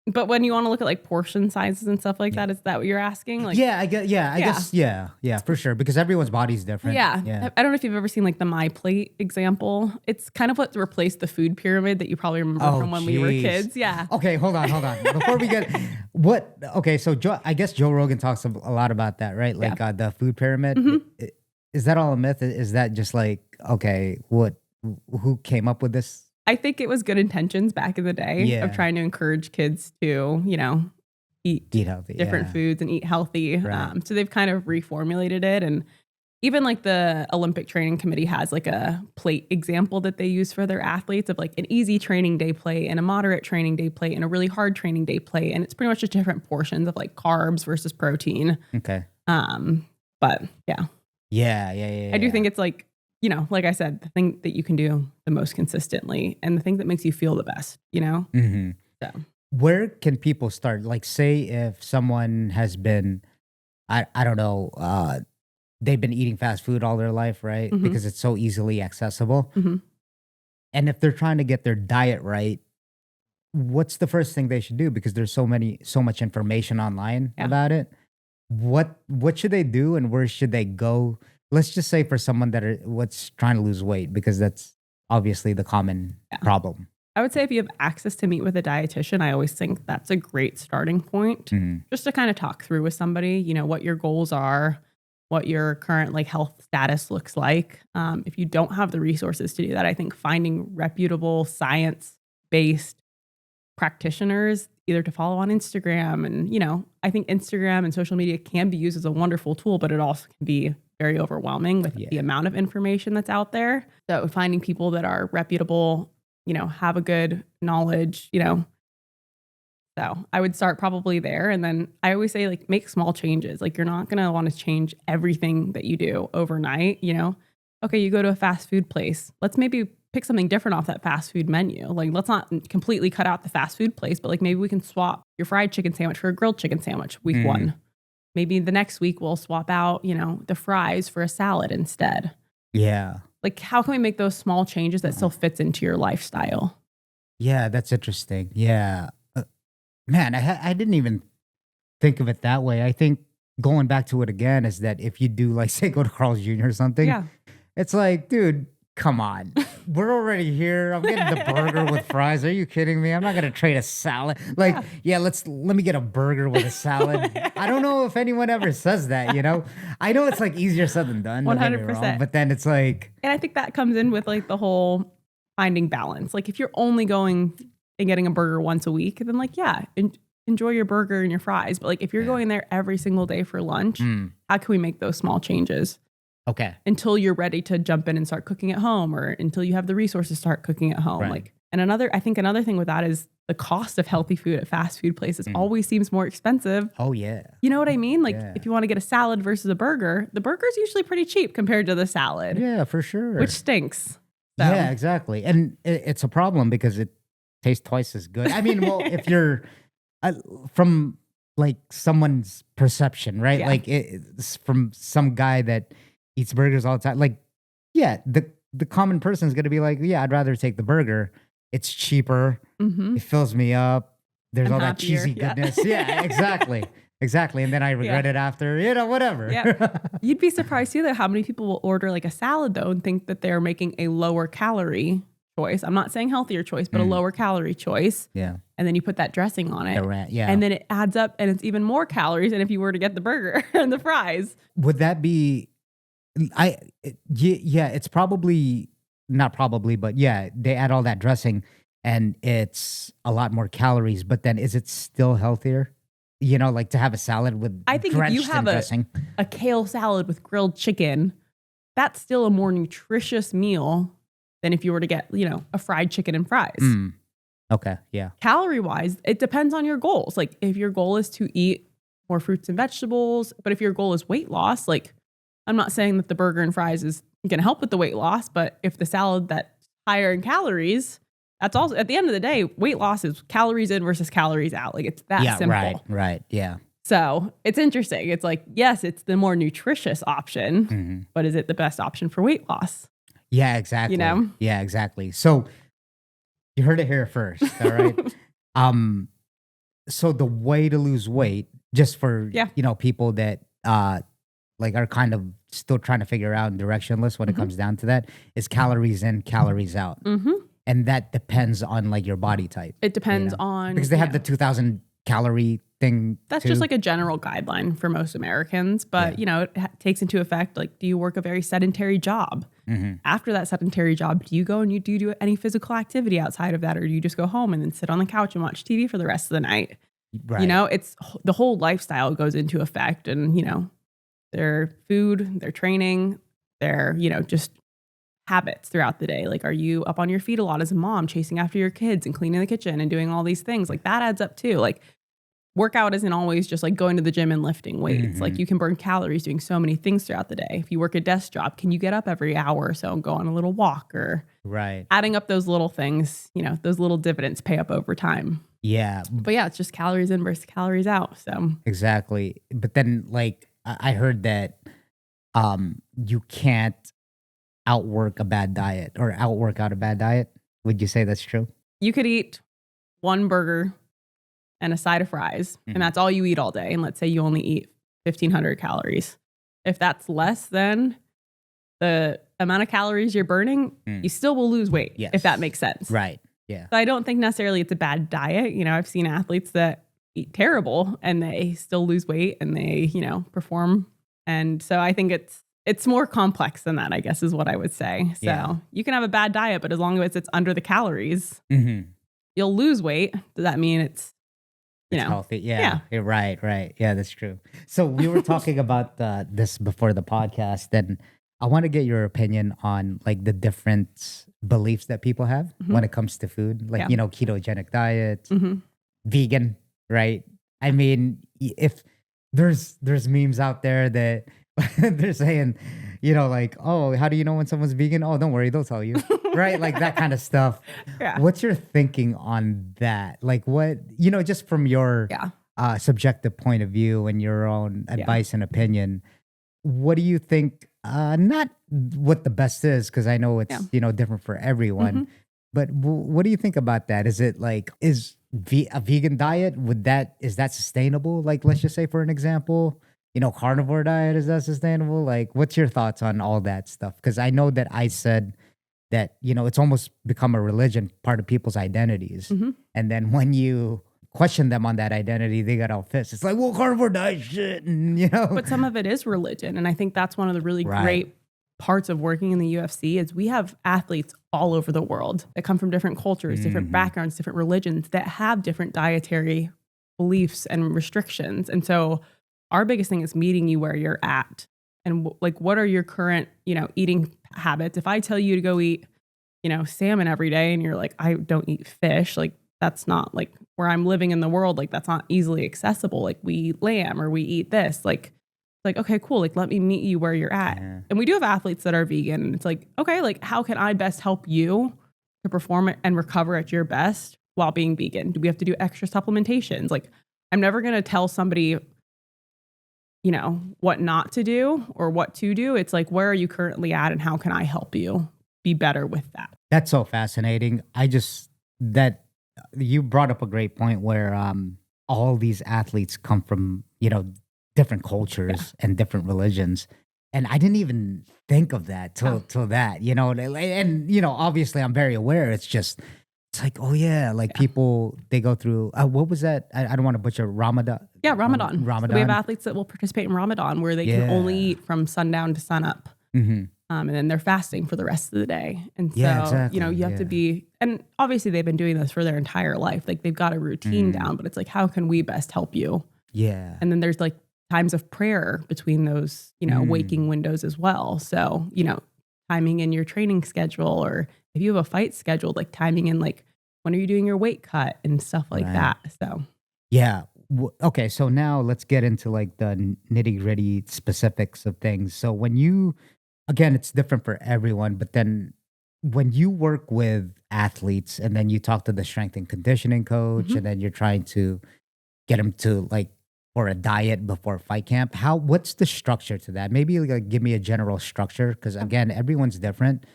But when you want to look at like portion sizes and stuff like that, is that what you're asking? Like, I guess, for sure. Because everyone's body's different. Yeah. I don't know if you've ever seen like the My Plate example. It's kind of what replaced the food pyramid that you probably remember from when we were kids. Yeah. Okay, hold on. Before we get, so I guess Joe Rogan talks a lot about that, right? Like the food pyramid. Is that all a myth? Is that just like, okay, who came up with this? I think it was good intentions back in the day of trying to encourage kids to, you know, eat healthy, different foods and eat healthy. Right. So they've kind of reformulated it. And even like the Olympic Training Committee has like a plate example that they use for their athletes of like an easy training day plate and a moderate training day plate and a really hard training day plate. And it's pretty much just different portions of like carbs versus protein. Okay. But yeah. Yeah. I do think it's like, you know, like I said, the thing that you can do the most consistently and the thing that makes you feel the best, you know? So. Where can people start? Like, say if someone has been, I don't know, they've been eating fast food all their life, right? Because it's so easily accessible. And if they're trying to get their diet right, what's the first thing they should do? Because there's so much information online about it. What should they do and where should they go? Let's just say for someone what's trying to lose weight, because that's obviously the common problem. I would say if you have access to meet with a dietitian, I always think that's a great starting point. Just to kind of talk through with somebody, you know, what your goals are, what your current like health status looks like. If you don't have the resources to do that, I think finding reputable science-based practitioners either to follow on Instagram. And, you know, I think Instagram and social media can be used as a wonderful tool, but it also can be very overwhelming with the amount of information that's out there. So finding people that are reputable, you know, have a good knowledge, you know. So I would start probably there. And then I always say, like, make small changes. Like, you're not going to want to change everything that you do overnight, you know. Okay, you go to a fast food place. Let's maybe pick something different off that fast food menu. Like, let's not completely cut out the fast food place, but like maybe we can swap your fried chicken sandwich for a grilled chicken sandwich week 1. Maybe the next week we'll swap out, you know, the fries for a salad instead. Yeah. Like, how can we make those small changes that still fits into your lifestyle? Yeah, that's interesting. Yeah. Man, I didn't even think of it that way. I think going back to it again is that if you do, like, say, go to Carl's Jr. or something, it's like, dude, come on. We're already here. I'm getting the burger with fries. Are you kidding me? I'm not going to trade a salad. Like, let me get a burger with a salad. I don't know if anyone ever says that, you know? I know it's like easier said than done. 100%. But then it's like. And I think that comes in with like the whole finding balance. Like, if you're only going and getting a burger once a week, then like, enjoy your burger and your fries. But like, if you're going there every single day for lunch, how can we make those small changes? Okay. Until you're ready to jump in and start cooking at home, or until you have the resources to start cooking at home. Right. I think another thing with that is the cost of healthy food at fast food places always seems more expensive. Oh yeah. You know what I mean? Like, if you want to get a salad versus a burger, the burger is usually pretty cheap compared to the salad. Yeah, for sure. Which stinks. So. Yeah, exactly. And it's a problem because it tastes twice as good. I mean, well, if you're from like someone's perception, right? Yeah. Like it's from some guy that eats burgers all the time. Like, yeah, the common person is going to be like, yeah, I'd rather take the burger. It's cheaper. It fills me up. There's I'm all happier, that cheesy goodness. Yeah, exactly. Exactly. And then I regret it after, whatever. Yeah. You'd be surprised too, though, how many people will order like a salad though and think that they're making a lower calorie choice. I'm not saying healthier choice, but a lower calorie choice. Yeah. And then you put that dressing on it. Yeah. And then it adds up and it's even more calories than if you were to get the burger and the fries. Would that be, it's probably, not probably, but yeah, they add all that dressing and it's a lot more calories, but then is it still healthier? Like to have a salad with I think if you have a kale salad with grilled chicken, that's still a more nutritious meal than if you were to get, a fried chicken and fries. Okay, yeah. Calorie wise, it depends on your goals. Like if your goal is to eat more fruits and vegetables, but if your goal is weight loss, like I'm not saying that the burger and fries is going to help with the weight loss, but if the salad that's higher in calories, that's also, at the end of the day, weight loss is calories in versus calories out. Like it's that simple. Right. Yeah. So it's interesting. It's like, yes, it's the more nutritious option, but is it the best option for weight loss? Yeah, exactly. Yeah, exactly. So you heard it here first. All right. So the way to lose weight, just for, people that, like are kind of still trying to figure out and directionless when it comes down to that, is calories in, calories out. And that depends on like your body type. It depends on, because they have the 2,000 calorie thing. That's just like a general guideline for most Americans. But, it takes into effect, like, do you work a very sedentary job? After that sedentary job, do you go and you do any physical activity outside of that? Or do you just go home and then sit on the couch and watch TV for the rest of the night? Right. It's the whole lifestyle goes into effect, and, their food, their training, their, just habits throughout the day. Like, are you up on your feet a lot as a mom, chasing after your kids and cleaning the kitchen and doing all these things? Like that adds up too. Like workout isn't always just like going to the gym and lifting weights. Like you can burn calories doing so many things throughout the day. If you work a desk job, can you get up every hour or so and go on a little walk? Or adding up those little things, those little dividends pay up over time. Yeah. But yeah, it's just calories in versus calories out. So exactly. But then like I heard that you can't outwork a bad diet or outwork out a bad diet. Would you say that's true? You could eat one burger and a side of fries, and that's all you eat all day. And let's say you only eat 1,500 calories. If that's less than the amount of calories you're burning, you still will lose weight, if that makes sense. Right. Yeah. So I don't think necessarily it's a bad diet. I've seen athletes that eat terrible and they still lose weight and they, perform. And so I think it's more complex than that, I guess, is what I would say. So you can have a bad diet, but as long as it's under the calories, you'll lose weight. Does that mean it's healthy? Yeah. Right. Yeah, that's true. So we were talking about this before the podcast, and I want to get your opinion on like the different beliefs that people have when it comes to food, like, ketogenic diet, vegan, right? I mean, if there's memes out there that they're saying, like, oh, how do you know when someone's vegan? Oh, don't worry, they'll tell you, right? Like that kind of stuff. Yeah. What's your thinking on that? Like what, just from your subjective point of view and your own advice and opinion, what do you think, not what the best is, because I know it's, different for everyone, but what do you think about that? Is it like, is a vegan diet, is that sustainable? Like, let's just say for an example, carnivore diet, is that sustainable? Like, what's your thoughts on all that stuff? Because I know that I said that, it's almost become a religion, part of people's identities. And then when you question them on that identity, they got all pissed. It's like, well, carnivore diet shit, and, But some of it is religion. And I think that's one of the really great parts of working in the UFC is we have athletes all over the world that come from different cultures, different backgrounds, different religions that have different dietary beliefs and restrictions. And so our biggest thing is meeting you where you're at and like, what are your current, eating habits? If I tell you to go eat, salmon every day and you're like, I don't eat fish, like that's not like where I'm living in the world. Like that's not easily accessible. Like we eat lamb or we eat this, like, okay, cool. Like, let me meet you where you're at. Yeah. And we do have athletes that are vegan. And it's like, okay, like how can I best help you to perform and recover at your best while being vegan? Do we have to do extra supplementations? Like I'm never going to tell somebody, what not to do or what to do. It's like, where are you currently at and how can I help you be better with that? That's so fascinating. That you brought up a great point where all these athletes come from, different cultures and different religions. And I didn't even think of that till that, and obviously I'm very aware. It's like, oh yeah, like people, they go through, what was that? I don't want to butcher Ramadan. Yeah, Ramadan. Ramadan. So we have athletes that will participate in Ramadan where they can only eat from sundown to sunup. Mm-hmm. And then they're fasting for the rest of the day. And so, exactly. you have to be, and obviously they've been doing this for their entire life. Like they've got a routine down, but it's like, how can we best help you? Yeah. And then there's like times of prayer between those, waking windows as well. So, timing in your training schedule, or if you have a fight scheduled, like timing in like, when are you doing your weight cut and stuff like that? So, yeah. Okay. So now let's get into like the nitty gritty specifics of things. So again, it's different for everyone, but then when you work with athletes and then you talk to the strength and conditioning coach and then you're trying to get them to like, for a diet before fight camp, what's the structure to that? Maybe like give me a general structure, because again, everyone's different.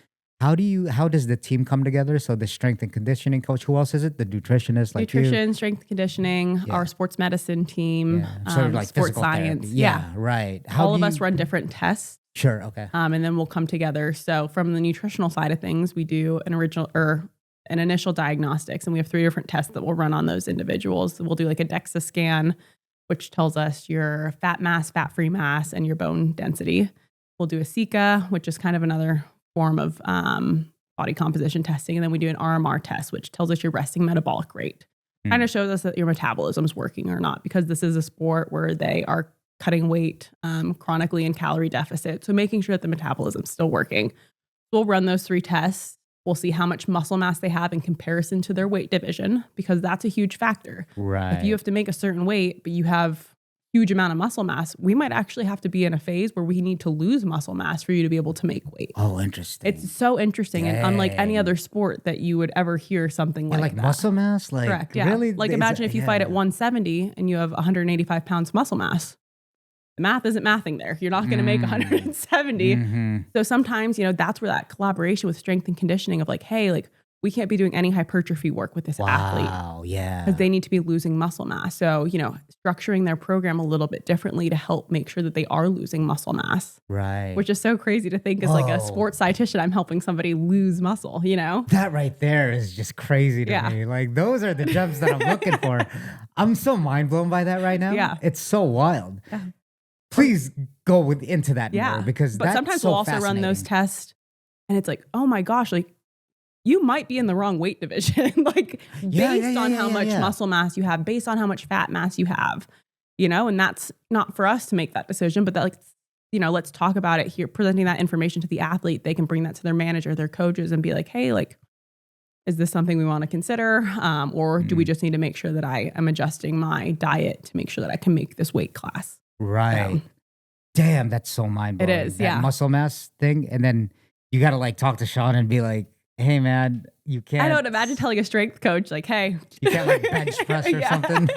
How does the team come together? So the strength and conditioning coach, who else is it? The nutritionist, like nutrition, strength and conditioning, our sports medicine team, like sports science. Right. All of us run different tests. Sure. Okay. And then we'll come together. So from the nutritional side of things, we do an initial diagnostics, and we have 3 different tests that we'll run on those individuals. So we'll do like a DEXA scan, which tells us your fat mass, fat-free mass, and your bone density. We'll do a SICA, which is kind of another form of body composition testing. And then we do an RMR test, which tells us your resting metabolic rate. Kind of shows us that your metabolism is working or not, because this is a sport where they are cutting weight chronically in calorie deficit. So making sure that the metabolism is still working. We'll run those 3 tests. We'll see how much muscle mass they have in comparison to their weight division, because that's a huge factor. Right. If you have to make a certain weight, but you have huge amount of muscle mass, we might actually have to be in a phase where we need to lose muscle mass for you to be able to make weight. Oh, interesting. It's so interesting. And unlike any other sport that you would ever hear something like that. Muscle mass? Like, correct. Yeah. Really? Like imagine if you fight at 170 and you have 185 pounds muscle mass. The math isn't mathing there. You're not going to make 170. So sometimes, that's where that collaboration with strength and conditioning of like, hey, like we can't be doing any hypertrophy work with this athlete. Wow, yeah. Because they need to be losing muscle mass. So, structuring their program a little bit differently to help make sure that they are losing muscle mass. Right. Which is so crazy to think as like a sports dietitian, I'm helping somebody lose muscle, That right there is just crazy to me. Like those are the gems that I'm looking for. I'm so mind blown by that right now. Yeah. It's so wild. Yeah. Please go into that more, because but sometimes we'll also run those tests and it's like, oh my gosh, like you might be in the wrong weight division, like based on how much muscle mass you have, based on how much fat mass you have, and that's not for us to make that decision, but that like, let's talk about it here, presenting that information to the athlete. They can bring that to their manager, their coaches, and be like, hey, like, is this something we want to consider? Or do we just need to make sure that I am adjusting my diet to make sure that I can make this weight class? Right. Damn, that's so mind-blowing. It is, that muscle mass thing. And then you got to like talk to Sean and be like, hey man, you can't. I don't imagine telling a strength coach like, hey. You can't like bench press or something.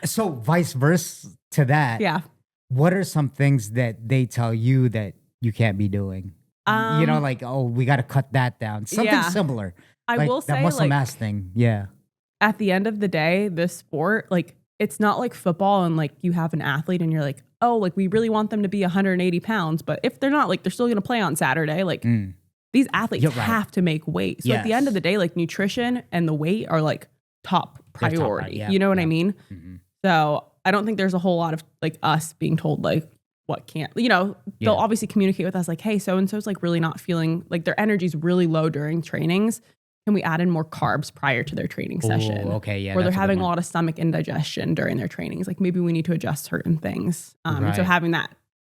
So vice versa to that. Yeah. What are some things that they tell you that you can't be doing? Like, oh, we got to cut that down. Something similar. I will say that muscle mass thing. Yeah. At the end of the day, this sport, like, it's not like football and like you have an athlete and you're like, oh, like we really want them to be 180 pounds. But if they're not, like they're still going to play on Saturday. Like these athletes have to make weight. So at the end of the day, like nutrition and the weight are like top priority. You know what I mean? Mm-hmm. So I don't think there's a whole lot of like us being told like what can't, they'll obviously communicate with us like, hey, so-and-so's like really not feeling like their energy's really low during trainings. Can we add in more carbs prior to their training session? Okay, yeah. Or they're having a lot of stomach indigestion during their trainings. Like maybe we need to adjust certain things. And so having that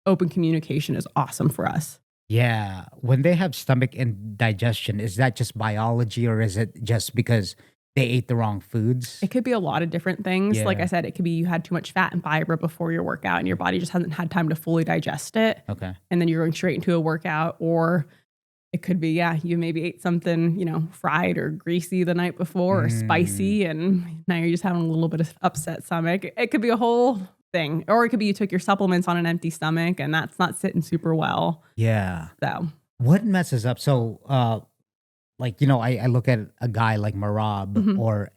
open communication is awesome for us. Yeah. When they have stomach indigestion, is that just biology or is it just because they ate the wrong foods? It could be a lot of different things. Yeah. Like I said, it could be you had too much fat and fiber before your workout and your body just hasn't had time to fully digest it. Okay. And then you're going straight into a workout. Or it could be, you maybe ate something, fried or greasy the night before or spicy, and now you're just having a little bit of upset stomach. It could be a whole thing. Or it could be you took your supplements on an empty stomach and that's not sitting super well. Yeah. So what messes up? So, like, I look at a guy like Marab or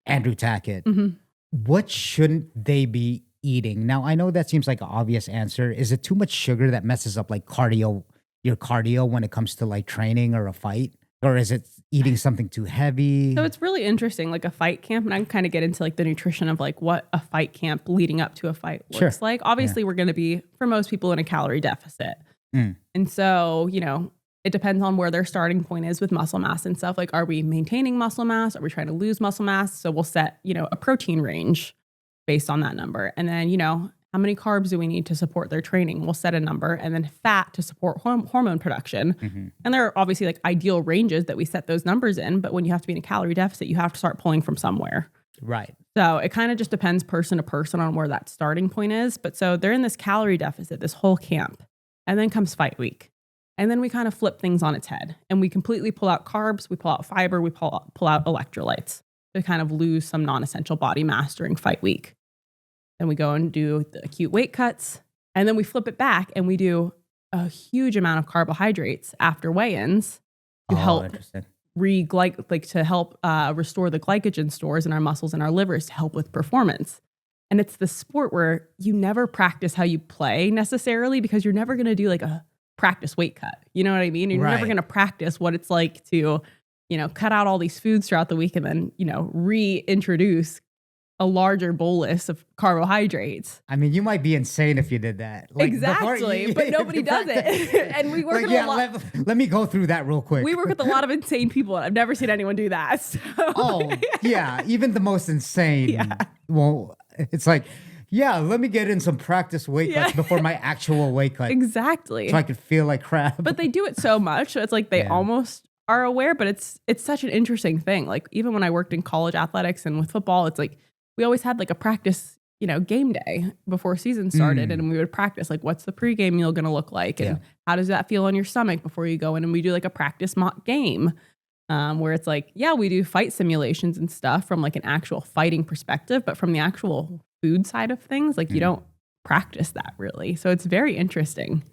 Andrew Tackett. What shouldn't they be eating? Now, I know that seems like an obvious answer. Is it too much sugar that messes up like your cardio when it comes to like training or a fight? Or is it eating something too heavy? So it's really interesting, like a fight camp, and I can kind of get into like the nutrition of like what a fight camp leading up to a fight looks like. Obviously, we're going to be, for most people, in a calorie deficit. And so, it depends on where their starting point is with muscle mass and stuff. Like, are we maintaining muscle mass? Are we trying to lose muscle mass? So we'll set, a protein range based on that number. And then, how many carbs do we need to support their training? We'll set a number, and then fat to support hormone production. And there are obviously like ideal ranges that we set those numbers in, but when you have to be in a calorie deficit, you have to start pulling from somewhere. Right. So it kind of just depends person to person on where that starting point is. But so they're in this calorie deficit, this whole camp, and then comes fight week. And then we kind of flip things on its head, and we completely pull out carbs, we pull out fiber, we pull out electrolytes to kind of lose some non-essential body mass during fight week. Then we go and do the acute weight cuts, and then we flip it back and we do a huge amount of carbohydrates after weigh-ins to help restore the glycogen stores in our muscles and our livers to help with performance. And it's the sport where you never practice how you play necessarily, because you're never going to do like a practice weight cut. You know what I mean? You're never going to practice what it's like to, cut out all these foods throughout the week and then, reintroduce a larger bolus of carbohydrates. I mean, you might be insane if you did that. Like, exactly, but nobody does it. And we work with a lot. Let me go through that real quick. We work with a lot of insane people, and I've never seen anyone do that. So. Oh, yeah. Even the most insane. Yeah. Well, it's like, let me get in some practice weight cuts before my actual weight cut. Exactly. So I could feel like crap. But they do it so much. So it's like they almost are aware, but it's such an interesting thing. Like even when I worked in college athletics and with football, it's like, we always had like a practice, game day before season started. And we would practice like, what's the pregame meal going to look like? And how does that feel on your stomach before you go in? And we do like a practice mock game where it's like, we do fight simulations and stuff from like an actual fighting perspective, but from the actual food side of things, like you don't practice that really. So it's very interesting.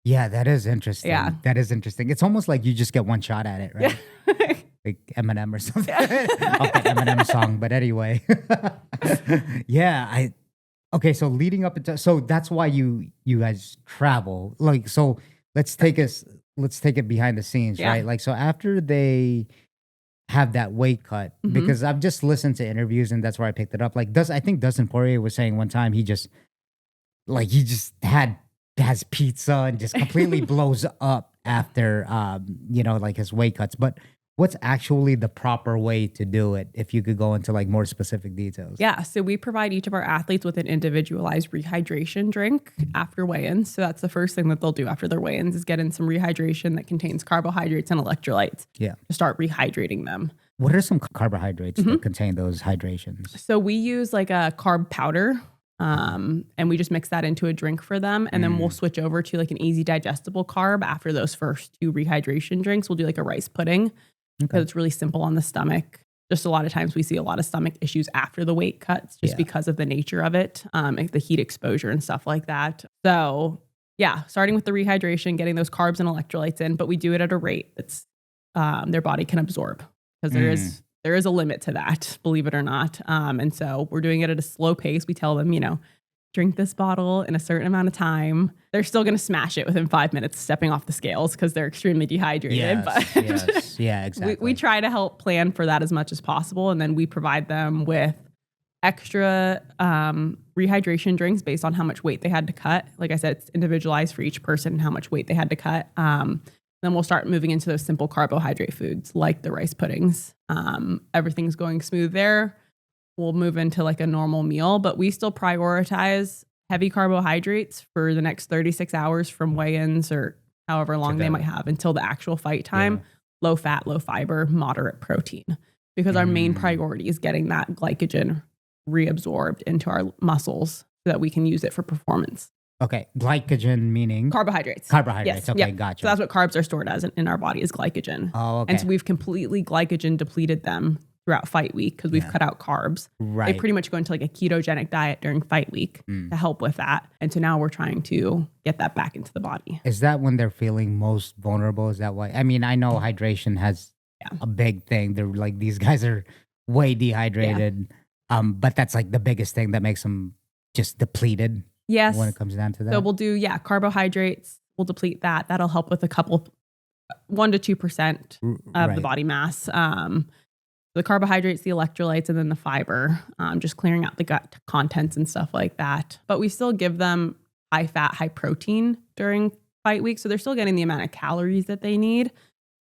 Yeah, that is interesting. Yeah. That is interesting. It's almost like you just get one shot at it, right? Yeah. Like Eminem or something. Off the Eminem song. But anyway. Okay, so leading up into, so that's why you guys travel. Like, so let's take it behind the scenes, right? Like, so after they have that weight cut, because I've just listened to interviews and that's where I picked it up. Like, I think Dustin Poirier was saying one time he just has pizza and just completely blows up after like his weight cuts. But what's actually the proper way to do it, if you could go into like more specific details? Yeah, so we provide each of our athletes with an individualized rehydration drink after weigh-ins. So that's the first thing that they'll do after their weigh-ins is get in some rehydration that contains carbohydrates and electrolytes to start rehydrating them. What are some carbohydrates that contain those hydrations? So we use like a carb powder. And we just mix that into a drink for them. And then we'll switch over to like an easy digestible carb after those first two rehydration drinks. We'll do like a rice pudding because it's really simple on the stomach. Just a lot of times we see a lot of stomach issues after the weight cuts just because of the nature of it, like the heat exposure and stuff like that. So starting with the rehydration, getting those carbs and electrolytes in, but we do it at a rate that's their body can absorb because there is a limit to that, believe it or not. And so we're doing it at a slow pace. We tell them, drink this bottle in a certain amount of time. They're still going to smash it within 5 minutes stepping off the scales because they're extremely dehydrated. Yes. Yeah, exactly. We try to help plan for that as much as possible. And then we provide them with extra rehydration drinks based on how much weight they had to cut. Like I said, it's individualized for each person and how much weight they had to cut. Then we'll start moving into those simple carbohydrate foods like the rice puddings. Everything's going smooth there. We'll move into like a normal meal, but we still prioritize heavy carbohydrates for the next 36 hours from weigh-ins or however long they might have until the actual fight time. Low fat, low fiber, moderate protein, because our main priority is getting that glycogen reabsorbed into our muscles so that we can use it for performance. Okay, glycogen meaning? Carbohydrates. Yes. Okay, gotcha. So that's what carbs are stored as in our body is glycogen. Oh, okay. And so we've completely glycogen depleted them throughout fight week because we've cut out carbs. Right. They pretty much go into like a ketogenic diet during fight week to help with that. And so now we're trying to get that back into the body. Is that when they're feeling most vulnerable? Is that why? I mean, I know hydration has a big thing. They're like, these guys are way dehydrated. But that's like the biggest thing that makes them just depleted. Yes. When it comes down to that. So we'll do, carbohydrates. We'll deplete that. That'll help with a couple, 1 to 2% of the body mass. The carbohydrates, the electrolytes, and then the fiber, just clearing out the gut contents and stuff like that. But we still give them high fat, high protein during fight week. So they're still getting the amount of calories that they need.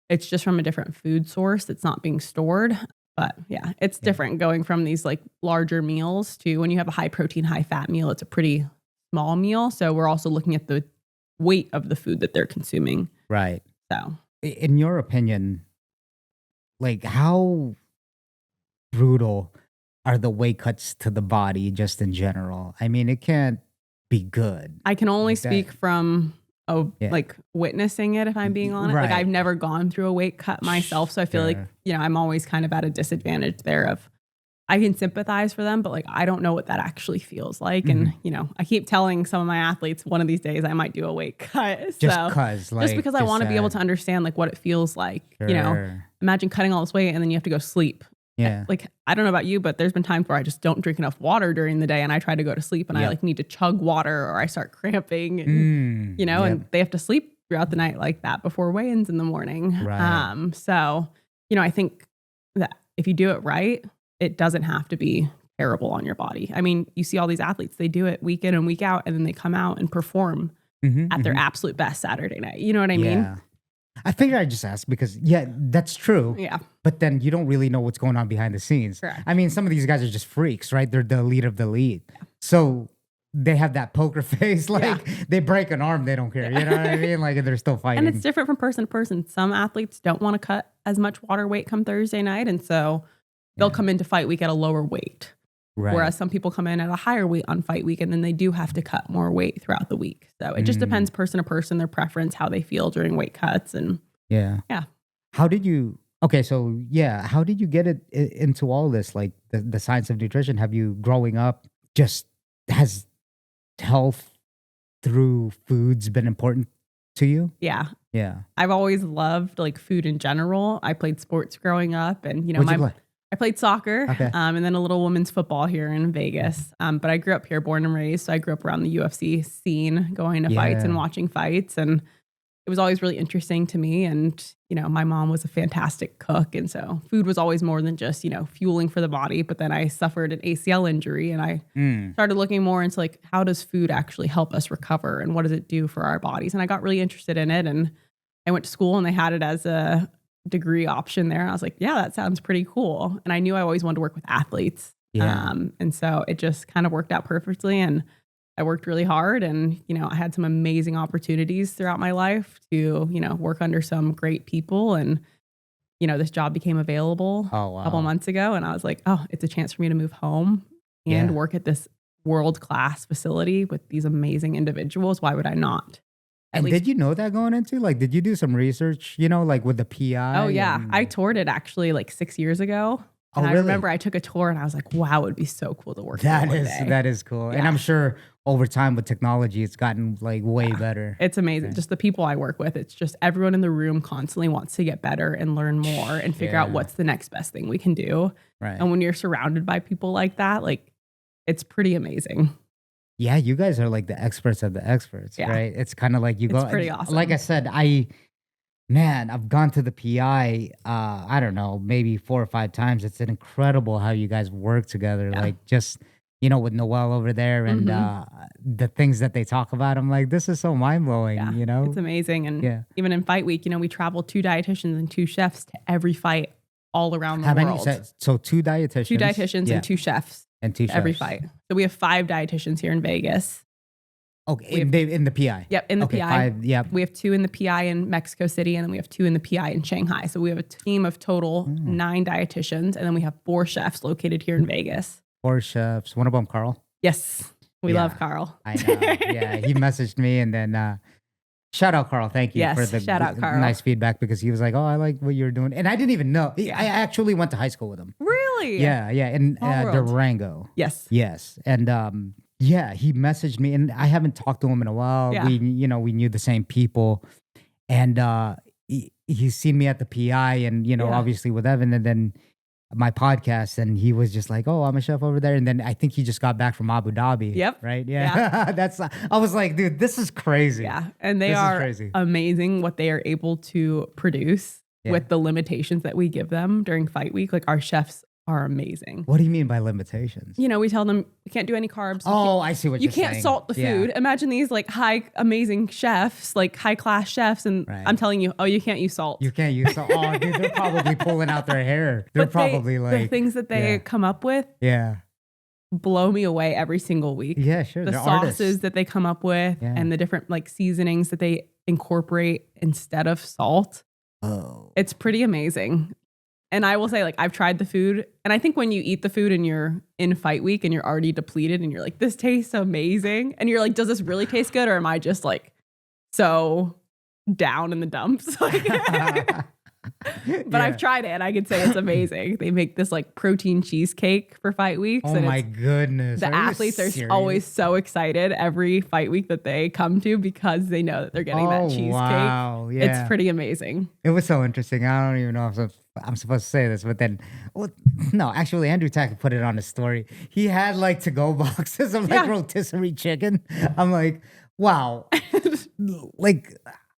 It's just from a different food source that's not being stored. But yeah, it's different going from these like larger meals to when you have a high protein, high fat meal, it's a pretty small meal. So we're also looking at the weight of the food that they're consuming. Right. So in your opinion, like how brutal are the weight cuts to the body just in general? I mean, it can't be good. I can only speak from like witnessing it, if I'm being honest. Like I've never gone through a weight cut myself. So I feel like, I'm always kind of at a disadvantage there of I can sympathize for them, but like I don't know what that actually feels like. And, I keep telling some of my athletes one of these days I might do a weight cut. Just because I want to be able to understand like what it feels like. Imagine cutting all this weight and then you have to go sleep. Yeah. Like, I don't know about you, but there's been times where I just don't drink enough water during the day and I try to go to sleep and I like need to chug water or I start cramping, and, and they have to sleep throughout the night like that before weigh-ins in the morning. Right. So, I think that if you do it right, it doesn't have to be terrible on your body. I mean, you see all these athletes, they do it week in and week out and then they come out and perform at their absolute best Saturday night. You know what I mean? I figured I'd just ask because, that's true. Yeah. But then you don't really know what's going on behind the scenes. Correct. I mean, some of these guys are just freaks, right? They're the elite of the elite. Yeah. So they have that poker face. Like they break an arm, they don't care. You know what I mean? Like they're still fighting. And it's different from person to person. Some athletes don't want to cut as much water weight come Thursday night. And so they'll come into fight week at a lower weight. Right. Whereas some people come in at a higher weight on fight week and then they do have to cut more weight throughout the week. So it just depends person to person, their preference, how they feel during weight cuts. And yeah. How did you, how did you get it into all this? Like the science of nutrition, have you growing up has health through foods been important to you? Yeah. Yeah. I've always loved like food in general. I played sports growing up and, I played soccer and then a little women's football here in Vegas. But I grew up here, born and raised. So I grew up around the UFC scene, going to fights and watching fights. And it was always really interesting to me. And, my mom was a fantastic cook. And so food was always more than just, fueling for the body. But then I suffered an ACL injury and I started looking more into like, how does food actually help us recover? And what does it do for our bodies? And I got really interested in it. And I went to school and they had it as a degree option there. And I was like, yeah, that sounds pretty cool. And I knew I always wanted to work with athletes. Yeah. And so it just kind of worked out perfectly. And I worked really hard and, I had some amazing opportunities throughout my life to, work under some great people. And, this job became available a couple months ago. And I was like, oh, it's a chance for me to move home and work at this world-class facility with these amazing individuals. Why would I not? And did you know that going into? Like, did you do some research, like with the PI? Oh, yeah. I toured it actually like 6 years ago. And I remember I took a tour and I was like, wow, it would be so cool to work there one day. That is cool. Yeah. And I'm sure over time with technology, it's gotten like way better. It's amazing. Yeah. Just the people I work with. It's just everyone in the room constantly wants to get better and learn more and figure out what's the next best thing we can do. Right. And when you're surrounded by people like that, like it's pretty amazing. Yeah, you guys are like the experts of the experts, right? It's kind of like it's pretty awesome. Like I said, I've gone to the PI, I don't know, maybe 4 or 5 times. It's incredible how you guys work together. Yeah. Like just, with Noelle over there and the things that they talk about. I'm like, this is so mind blowing, It's amazing. And even in fight week, we travel 2 dietitians and 2 chefs to every fight all around the world. So 2 dietitians? 2 dietitians and 2 chefs. And 2 chefs. Every fight. So we have 5 dietitians here in Vegas. Okay, in the PI. Yep, in the PI. 5, yep. We have 2 in the PI in Mexico City, and then we have 2 in the PI in Shanghai. So we have a team of total 9 dietitians, and then we have 4 chefs located here in Vegas. 4 chefs. One of them, Carl. Yes, we love Carl. I know. Yeah, he messaged me, and then Shout out, Carl. Thank you Yes, for the shout out, Carl. nice feedback, because he was like, "Oh, I like what you're doing," and I didn't even know. I actually went to high school with him. Really? Yeah, in Durango. Yes. And he messaged me, and I haven't talked to him in a while. Yeah. We knew the same people, and he's seen me at the PI, and obviously with Evan, and then my podcast, and he was just like, "Oh, I'm a chef over there," and then I think he just got back from Abu Dhabi. Yep. Right. Yeah. I was like, dude, this is crazy. Yeah. And they are amazing what they are able to produce with the limitations that we give them during fight week. Like, our chefs are amazing. What do you mean by limitations? We tell them you can't do any carbs. Oh, I see what you're saying. You can't salt the food. Imagine these like high, amazing chefs, like high class chefs. And I'm telling you, you can't use salt. You can't use salt. Oh, dude, they're probably pulling out their hair. They're probably the things that they come up with blow me away every single week. Yeah, sure. The they're sauces artists. that they come up with and the different like seasonings that they incorporate instead of salt. Oh. It's pretty amazing. And I will say, like, I've tried the food, and I think when you eat the food and you're in fight week and you're already depleted and you're like, this tastes amazing. And you're like, does this really taste good? Or am I just like so down in the dumps? But I've tried it and I can say it's amazing. They make this like protein cheesecake for fight weeks. Oh my goodness. The athletes are always so excited every fight week that they come to, because they know that they're getting that cheesecake. Wow. Yeah. It's pretty amazing. It was so interesting. I don't even know if I'm supposed to say this, but then, no, actually, Andrew Tack put it on his story. He had like to-go boxes of like rotisserie chicken. I'm like, wow. Like,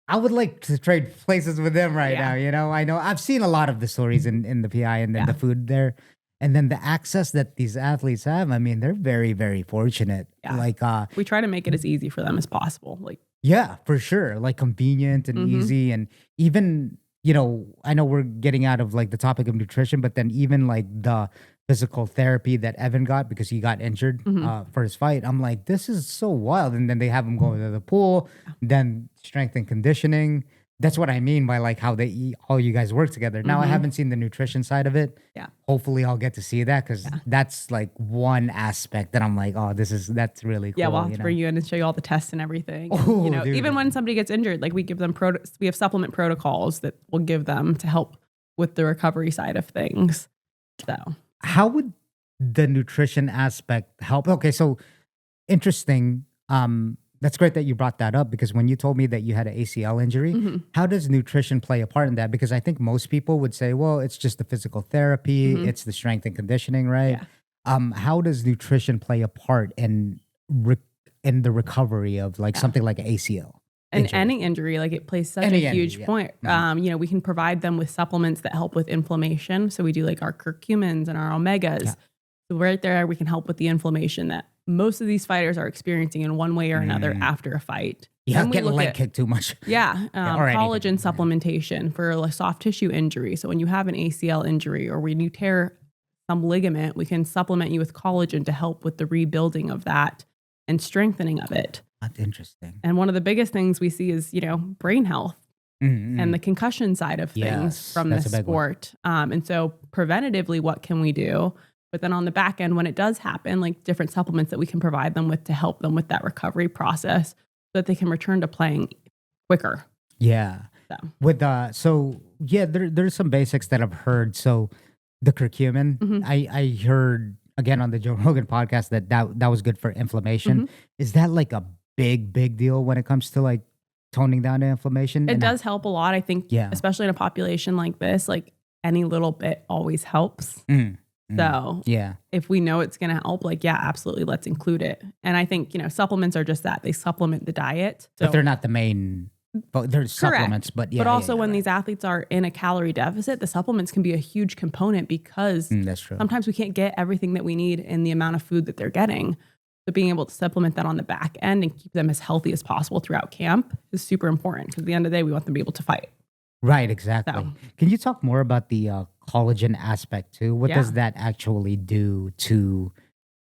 I would like to trade places with them right now. I know I've seen a lot of the stories in the PI and then the food there. And then the access that these athletes have, I mean, they're very, very fortunate. Yeah. Like, we try to make it as easy for them as possible. Like, yeah, for sure. Like convenient and easy. And even, I know we're getting out of like the topic of nutrition, but then even like the physical therapy that Evan got because he got injured for his fight. I'm like, this is so wild. And then they have him go to the pool, then strength and conditioning. That's what I mean by like how they eat, all you guys work together. Now I haven't seen the nutrition side of it. Yeah. Hopefully I'll get to see that, because that's like one aspect that I'm like, oh, that's really cool. Yeah, we'll have to bring you in and show you all the tests and everything. Oh, and, even when somebody gets injured, like we give them we have supplement protocols that we'll give them to help with the recovery side of things. So how would the nutrition aspect help? Okay, so interesting. That's great that you brought that up, because when you told me that you had an ACL injury, how does nutrition play a part in that? Because I think most people would say, well, it's just the physical therapy, it's the strength and conditioning, right? Yeah. How does nutrition play a part in the recovery of like something like an ACL? And any injury, like it plays such a huge point. We can provide them with supplements that help with inflammation. So we do like our curcumins and our omegas. Yeah. So right there, we can help with the inflammation that most of these fighters are experiencing in one way or another after a fight. Yeah, getting leg kicked too much. Yeah, collagen supplementation for a soft tissue injury. So when you have an ACL injury or when you tear some ligament, we can supplement you with collagen to help with the rebuilding of that and strengthening of it. That's interesting. And one of the biggest things we see is, brain health and the concussion side of things from the sport. And so preventatively, what can we do? But then on the back end, when it does happen, like different supplements that we can provide them with to help them with that recovery process so that they can return to playing quicker. Yeah. So. There's some basics that I've heard. So the curcumin, I heard again on the Joe Rogan podcast that was good for inflammation. Is that like a big deal when it comes to like toning down the inflammation? It does help a lot. I think, especially in a population like this, like any little bit always helps. So if we know it's going to help, like, absolutely, let's include it. And I think, supplements are just that. They supplement the diet. So, but they're not the main, but they're supplements. But also when these athletes are in a calorie deficit, the supplements can be a huge component because that's true. Sometimes we can't get everything that we need in the amount of food that they're getting. So being able to supplement that on the back end and keep them as healthy as possible throughout camp is super important, because at the end of the day, we want them to be able to fight. Right, exactly. So, can you talk more about the collagen aspect too? What does that actually do to,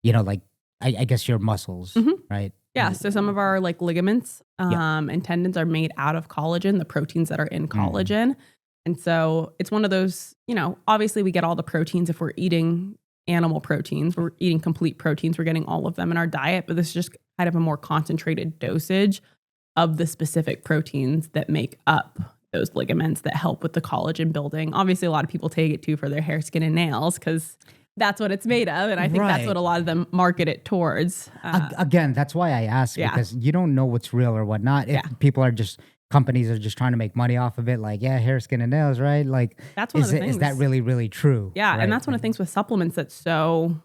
like, I guess your muscles, right? Yeah, so some of our like ligaments and tendons are made out of collagen, the proteins that are in collagen. And so it's one of those, obviously we get all the proteins if we're eating animal proteins. We're eating complete proteins. We're getting all of them in our diet, but this is just kind of a more concentrated dosage of the specific proteins that make up those ligaments that help with the collagen building. Obviously, a lot of people take it too for their hair, skin, and nails because that's what it's made of. And I think that's what a lot of them market it towards. Again, that's why I asked, because you don't know what's real or whatnot. If people are just, companies are just trying to make money off of it, like, hair, skin, and nails, right? Like, that's one of the things. Is that really, really true? Yeah. Right? And that's one of the things with supplements that's so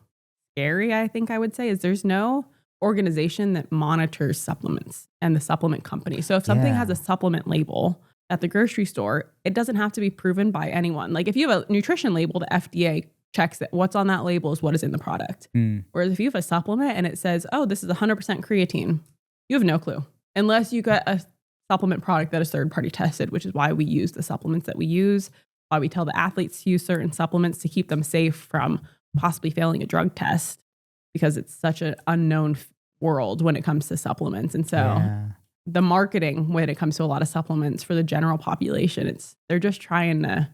scary, I think I would say, is there's no organization that monitors supplements and the supplement company. So if something has a supplement label at the grocery store, it doesn't have to be proven by anyone. Like if you have a nutrition label, the FDA checks that what's on that label is what is in the product. Whereas if you have a supplement and it says, oh, this is 100% creatine, you have no clue unless you get a supplement product that is third-party tested, which is why we use the supplements that we use, why we tell the athletes to use certain supplements to keep them safe from possibly failing a drug test, because it's such an unknown world when it comes to supplements. And so the marketing when it comes to a lot of supplements for the general population, they're just trying to,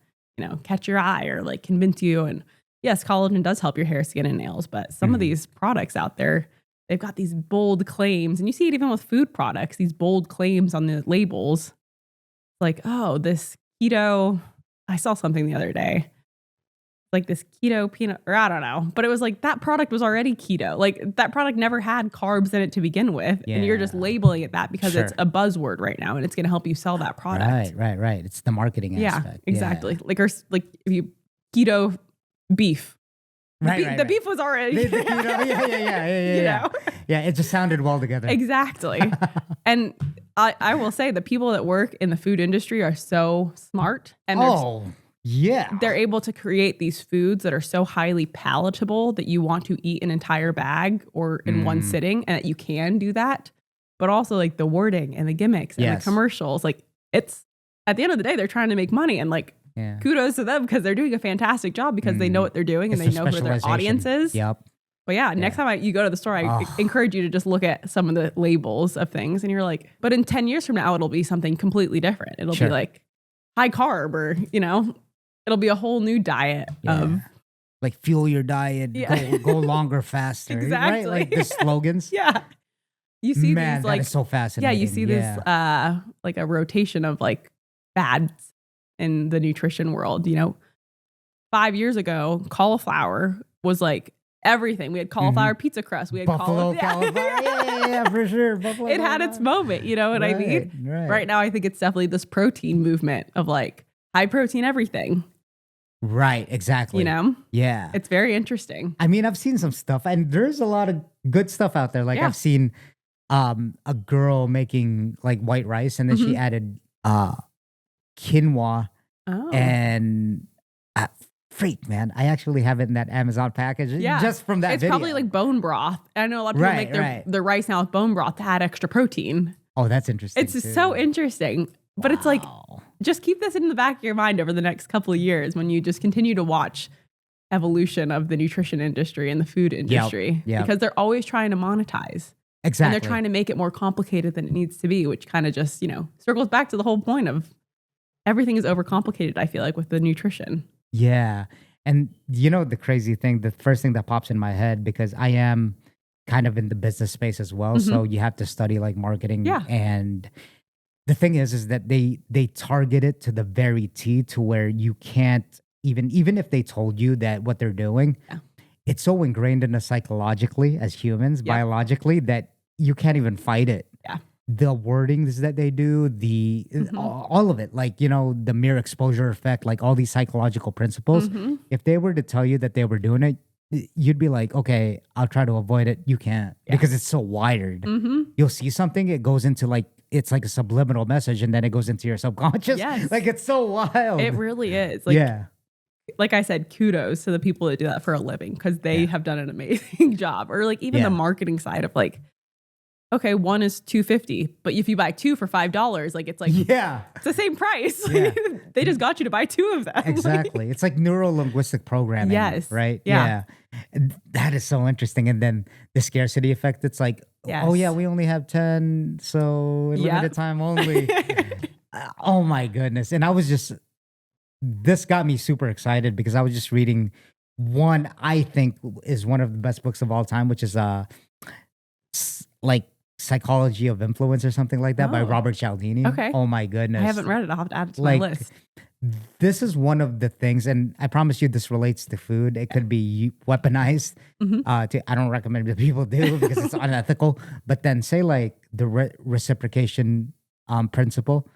catch your eye or like convince you. And yes, collagen does help your hair, skin, and nails, but some of these products out there, they've got these bold claims, and you see it even with food products, these bold claims on the labels. Like, oh, this keto, I saw something the other day, like this keto peanut, or I don't know, but it was like that product was already keto. Like that product never had carbs in it to begin with. And you're just labeling it that because it's a buzzword right now and it's going to help you sell that product. Right. It's the marketing aspect. Exactly. Like if you keto beef. The beef was already. The keto, Yeah, it just sounded well together. Exactly. And I will say the people that work in the food industry are so smart. And they're able to create these foods that are so highly palatable that you want to eat an entire bag or in one sitting, and that you can do that. But also like the wording and the gimmicks and the commercials, like it's at the end of the day, they're trying to make money, and like kudos to them because they're doing a fantastic job because they know what they're doing and they know who their audience is. But next time you go to the store, I encourage you to just look at some of the labels of things, and you're like, but in 10 years from now, it'll be something completely different. It'll be like high carb, or it'll be a whole new diet of like fuel your diet, go longer, faster. Exactly. Right? Like the slogans. You see these like that is so fascinating. you see this like a rotation of like fads in the nutrition world. 5 years ago, cauliflower was like everything. We had cauliflower pizza crust. We had buffalo cauliflower. Yeah, for sure. Buffalo it had its moment. You know what I mean? Right now, I think it's definitely this protein movement of like high protein everything. Right, exactly. Yeah. It's very interesting. I mean, I've seen some stuff, and there's a lot of good stuff out there. Like I've seen a girl making like white rice, and then she added quinoa and freak, man. I actually have it in that Amazon package just from that video. It's probably like bone broth. I know a lot of people make their rice now with bone broth to add extra protein. Oh, that's interesting. It's so interesting. But it's like, just keep this in the back of your mind over the next couple of years when you just continue to watch evolution of the nutrition industry and the food industry. Because they're always trying to monetize. Exactly. And they're trying to make it more complicated than it needs to be, which kind of just, circles back to the whole point of everything is overcomplicated, I feel like, with the nutrition. Yeah. And the crazy thing, the first thing that pops in my head, because I am kind of in the business space as well. So you have to study like marketing. And the thing is that they target it to the very T, to where you can't even if they told you that what they're doing, it's so ingrained in us psychologically as humans, biologically, that you can't even fight it. The wordings that they do, all of it, like, the mere exposure effect, like all these psychological principles. If they were to tell you that they were doing it, you'd be like, okay, I'll try to avoid it. You can't because it's so wired. You'll see something, it goes into like, it's like a subliminal message, and then it goes into your subconscious. Like it's so wild. It really is. Like I said, kudos to the people that do that for a living, because they have done an amazing job. Or like even the marketing side of like, okay, one is $2.50, but if you buy two for $5, like it's like it's the same price. They just got you to buy two of them. Exactly. It's like neuro-linguistic programming. Right? Yeah. And that is so interesting. And then the scarcity effect, it's like, oh yeah, we only have 10, so limited time only. Oh my goodness. And this got me super excited because I was just reading one I think is one of the best books of all time, which is like Psychology of Influence or something like that by Oh. Robert Cialdini. Okay. Oh my goodness. I haven't read it. I'll have to add it to my Like, list. this is one of the things, and I promise you this relates to food. It could be weaponized. I don't recommend that people do because it's unethical. But then say like the reciprocation principle,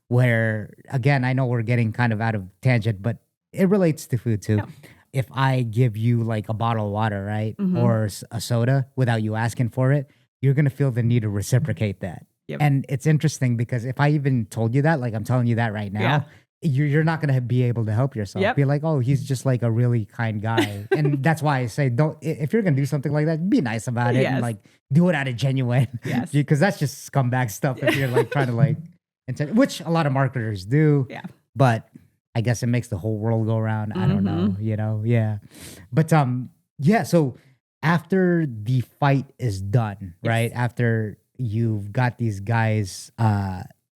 where again, I know we're getting kind of out of tangent, but it relates to food too. Yeah. If I give you like a bottle of water, right, or a soda without you asking for it, you're gonna feel the need to reciprocate that. Yep. And it's interesting because if I even told you that, like I'm telling you that right now, you're not gonna be able to help yourself. Yep. Be like, oh, he's just like a really kind guy, and that's why I say, don't. If you're gonna do something like that, be nice about it and like do it out of genuine. Yes. Because that's just scumbag stuff. If you're like trying to like, which a lot of marketers do. Yeah. But I guess it makes the whole world go around. I don't know. You know. Yeah. But yeah. So after the fight is done, right? After you've got these guys,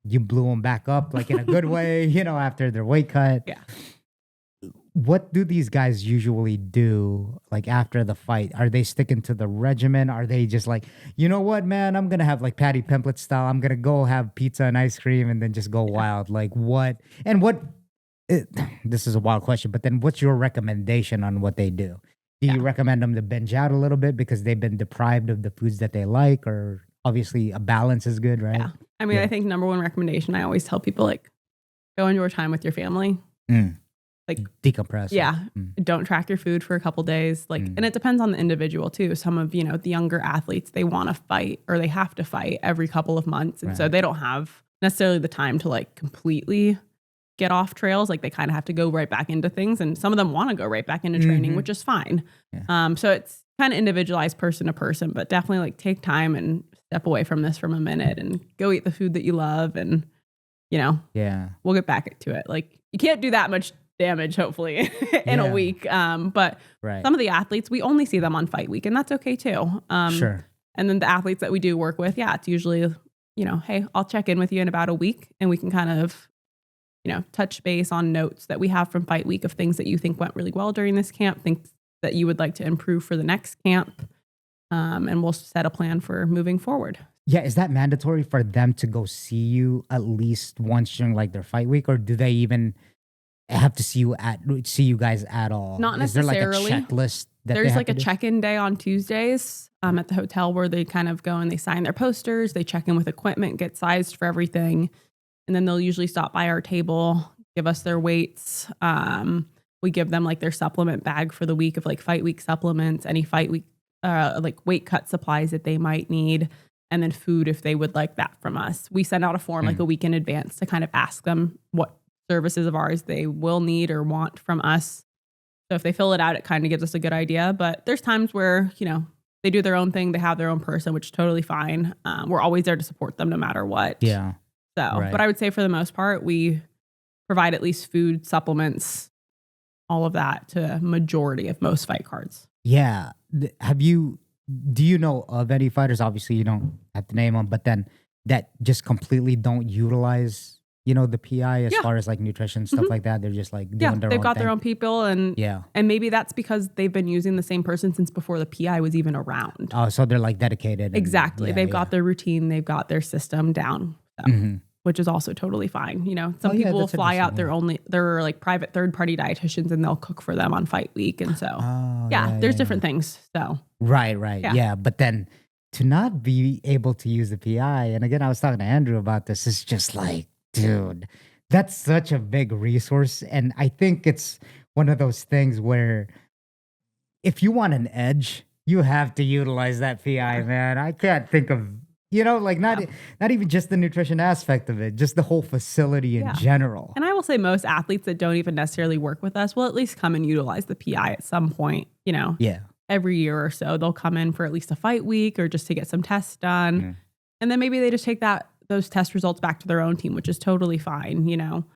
you blew them back up like in a good way, you know, after their weight cut. Yeah. What do these guys usually do like after the fight? Are they sticking to the regimen? Are they just like, you know what, man, I'm going to have like Patty Pimplett style. I'm going to go have pizza and ice cream and then just go wild. Like what? And this is a wild question, but then what's your recommendation on what they do? Do you recommend them to binge out a little bit because they've been deprived of the foods that they like, or obviously a balance is good, right? Yeah. I mean, I think number one recommendation, I always tell people like, go enjoy time with your family. Like decompress. Yeah. Don't track your food for a couple days. Like, and it depends on the individual too. Some of, the younger athletes, they want to fight or they have to fight every couple of months. And so they don't have necessarily the time to like completely get off trails. Like they kind of have to go right back into things. And some of them want to go right back into training, which is fine. Yeah. So it's kind of individualized person to person, but definitely like take time and step away from this from a minute and go eat the food that you love. And, we'll get back to it. Like you can't do that much damage, hopefully, in a week. But some of the athletes, we only see them on fight week, and that's okay too. Sure. And then the athletes that we do work with, it's usually, hey, I'll check in with you in about a week and we can kind of, touch base on notes that we have from fight week of things that you think went really well during this camp, things that you would like to improve for the next camp. And we'll set a plan for moving forward. Yeah. Is that mandatory for them to go see you at least once during like their fight week, or do they even have to see you guys at all? Not Is necessarily. there like a checklist that there's like a check-in day on Tuesdays at the hotel where they kind of go and they sign their posters, they check in with equipment, get sized for everything. And then they'll usually stop by our table, give us their weights. We give them like their supplement bag for the week of like fight week supplements, any fight week, like weight cut supplies that they might need. And then food if they would like that from us. We send out a form like a week in advance to kind of ask them what services of ours they will need or want from us. So if they fill it out, it kind of gives us a good idea. But there's times where, they do their own thing. They have their own person, which is totally fine. We're always there to support them no matter what. Yeah. So, but I would say for the most part, we provide at least food, supplements, all of that to a majority of most fight cards. Yeah. Do you know of any fighters? Obviously you don't have to name them, but then that just completely don't utilize the PI as far as like nutrition, stuff like that. They're just like doing their own they've got thing. their own people and maybe that's because they've been using the same person since before the PI was even around. Oh, so they're like dedicated. Exactly. They've got their routine. They've got their system down, which is also totally fine. Some people will fly out their like private third-party dietitians and they'll cook for them on fight week. And so, there's different things. So Right. Yeah. But then to not be able to use the PI, and again, I was talking to Andrew about this, it's just like, dude, that's such a big resource. And I think it's one of those things where if you want an edge, you have to utilize that PI, man. I can't think of, not even just the nutrition aspect of it, just the whole facility in general. And I will say most athletes that don't even necessarily work with us will at least come and utilize the PI at some point, every year or so. They'll come in for at least a fight week or just to get some tests done. And then maybe they just take those test results back to their own team, which is totally fine,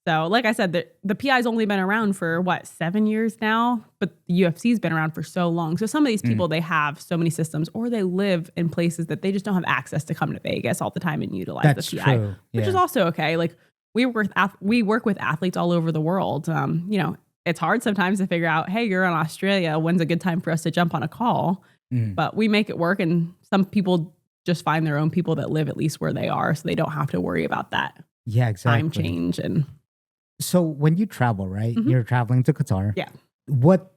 So like I said, the PI's only been around for 7 years now, but the UFC's been around for so long. So some of these people, they have so many systems or they live in places that they just don't have access to come to Vegas all the time and utilize the PI, which is also okay. Like we work with athletes all over the world. It's hard sometimes to figure out, hey, you're in Australia. When's a good time for us to jump on a call? But we make it work. And some people just find their own people that live at least where they are, so they don't have to worry about that time change. And so when you travel, right? Mhm. You're traveling to Qatar. Yeah. What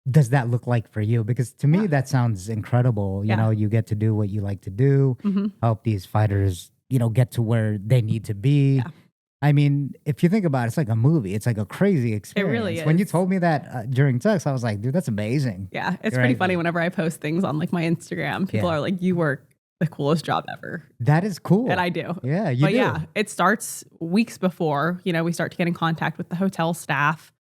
does that look like for you? Because to me, that sounds incredible. You Yeah. know, you get to do what you like to do, Mhm. help these fighters, get to where they need to be. Yeah. I mean, if you think about it, it's like a movie. It's like a crazy experience. really When you is. told me that during text, I was like, dude, that's amazing. yeah, it's Right. pretty funny whenever I post things on like my Instagram. People Yeah. are like, "You work the coolest job ever," That is cool. and I do. Yeah, you But do. yeah, it starts weeks before, we start to get in contact with the hotel staff.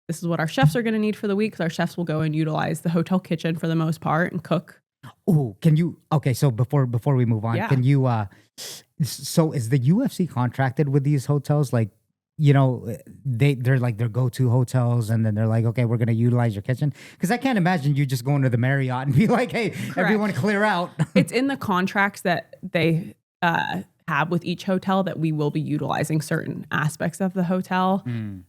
This is what our chefs are going to need for the week. 'Cause our chefs will go and utilize the hotel kitchen for the most part and cook. Oh, okay, so before we move on, Yeah. can you so is the UFC contracted with these hotels? Like, they're like their go-to hotels, and then they're like, okay, we're gonna utilize your kitchen. Because I can't imagine you just going to the Marriott and be like, hey, everyone clear out. It's in the contracts that they have with each hotel that we will be utilizing certain aspects of the hotel.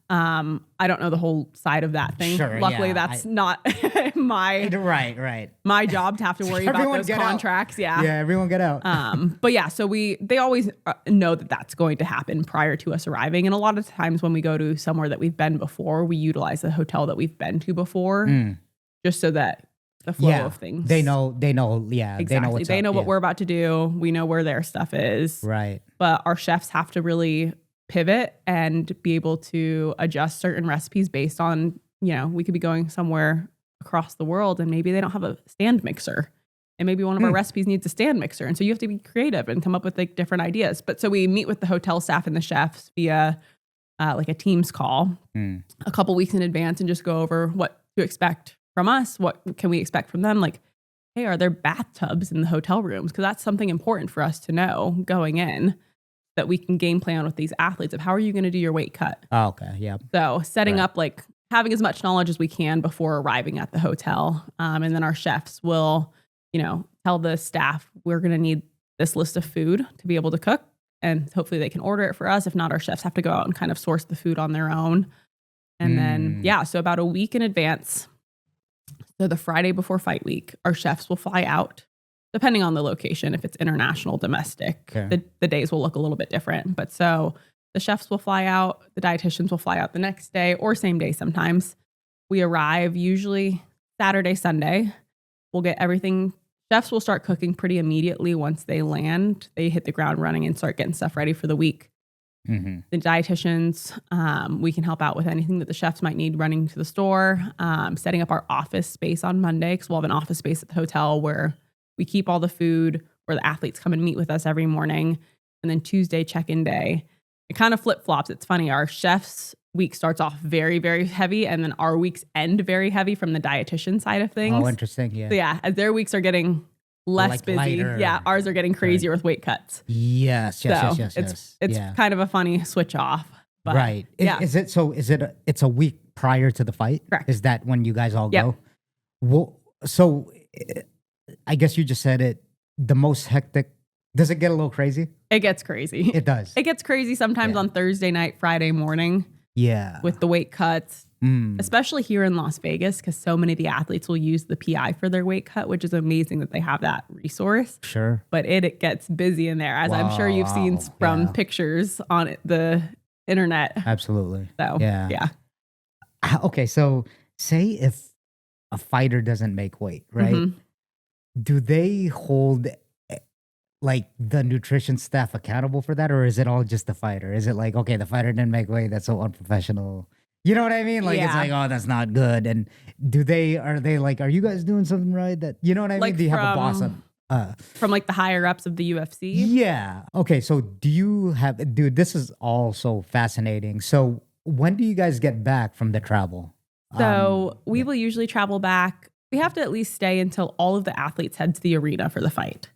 I don't know the whole side of that thing. Sure, Luckily, yeah, that's not my Right. job to have to worry about Everyone those get out. contracts. Yeah. Yeah, everyone get out. But yeah, so they always know that that's going to happen prior to us arriving. And a lot of times when we go to somewhere that we've been before, we utilize the hotel that we've been to before, just so that the flow of things. They know, yeah. Exactly. They know what's up, what yeah. we're about to do. We know where their stuff is. Right. But our chefs have to really pivot and be able to adjust certain recipes based on, we could be going somewhere across the world and maybe they don't have a stand mixer. And maybe one of our recipes needs a stand mixer. And so you have to be creative and come up with like different ideas. But so we meet with the hotel staff and the chefs via like a Teams call a couple weeks in advance and just go over what to expect from us. What can we expect from them? Like, hey, are there bathtubs in the hotel rooms? Because that's something important for us to know going in, that we can game plan with these athletes of how are you going to do your weight cut. Oh, okay. Yeah. So setting up like having as much knowledge as we can before arriving at the hotel. And then our chefs will, tell the staff we're going to need this list of food to be able to cook. And hopefully they can order it for us. If not, our chefs have to go out and kind of source the food on their own. And then, so about a week in advance, so the Friday before fight week, our chefs will fly out, depending on the location. If it's international, domestic, the days will look a little bit different. But so the chefs will fly out, the dietitians will fly out the next day or same day sometimes. We arrive usually Saturday, Sunday. We'll get everything. Chefs will start cooking pretty immediately once they land. They hit the ground running and start getting stuff ready for the week. The dietitians, we can help out with anything that the chefs might need running to the store, setting up our office space on Monday, because we'll have an office space at the hotel where we keep all the food, where the athletes come and meet with us every morning. And then Tuesday, check-in day. It kind of flip-flops. It's funny. Our chef's week starts off very, very heavy, and then our weeks end very heavy from the dietitian side of things. Oh, interesting. Yeah. So yeah, as their weeks are getting less Like busy, lighter. ours are getting crazier with weight cuts. Yes. It's kind of a funny switch off. But Right. Yeah. It's a week prior to the fight? Correct. Is that when you guys all Yep. go? Well, so I guess you just said it, the most hectic. Does it get a little crazy? It gets crazy. It does. It gets crazy sometimes Yeah. on Thursday night, Friday morning Yeah. with the weight cuts, especially here in Las Vegas, because so many of the athletes will use the PI for their weight cut, which is amazing that they have that resource. Sure. But it gets busy in there, as I'm sure you've seen Wow. from Yeah. pictures on the internet. Absolutely. So Yeah. Okay, so say if a fighter doesn't make weight, right? Mhm. Do they hold like the nutrition staff accountable for that, or is it all just the fighter? Is it like, okay, the fighter didn't make weight, that's so unprofessional? You know what I mean? Like it's Yeah. like, oh, that's not good. And are they like, are you guys doing something right? That you know what I Like mean? Do you have a boss from- of From like the higher ups of the UFC. yeah. Okay. So do you have, dude, this is all so fascinating. So when do you guys get back from the travel? So we will usually travel back. We have to at least stay until all of the athletes head to the arena for the fight.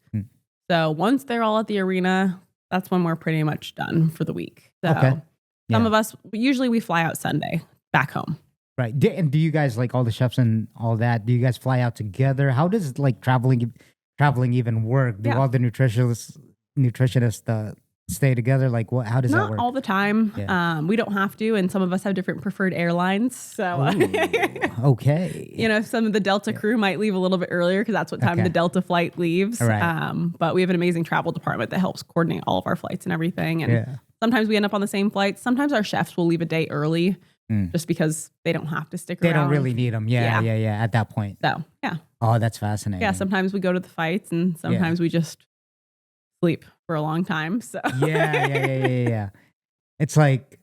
So once they're all at the arena, that's when we're pretty much done for the week. So Okay. some Yeah. of us, usually we fly out Sunday back home. Right. And do you guys, like all the chefs and all that, do you guys fly out together? How does like traveling even work? Do Yeah. all the nutritionists stay together? Like what, how does that Not work? all the time. Yeah. We don't have to, and some of us have different preferred airlines. So, Okay. you know, some of the Delta crew might leave a little bit earlier because that's what time the Delta flight leaves. Right. But we have an amazing travel department that helps coordinate all of our flights and everything. And sometimes we end up on the same flights. Sometimes our chefs will leave a day early just because they don't have to stick around. They don't really need them. Yeah. At that point. So, yeah. Oh, that's fascinating. Yeah, sometimes we go to the fights and sometimes we just sleep for a long time. So yeah. It's like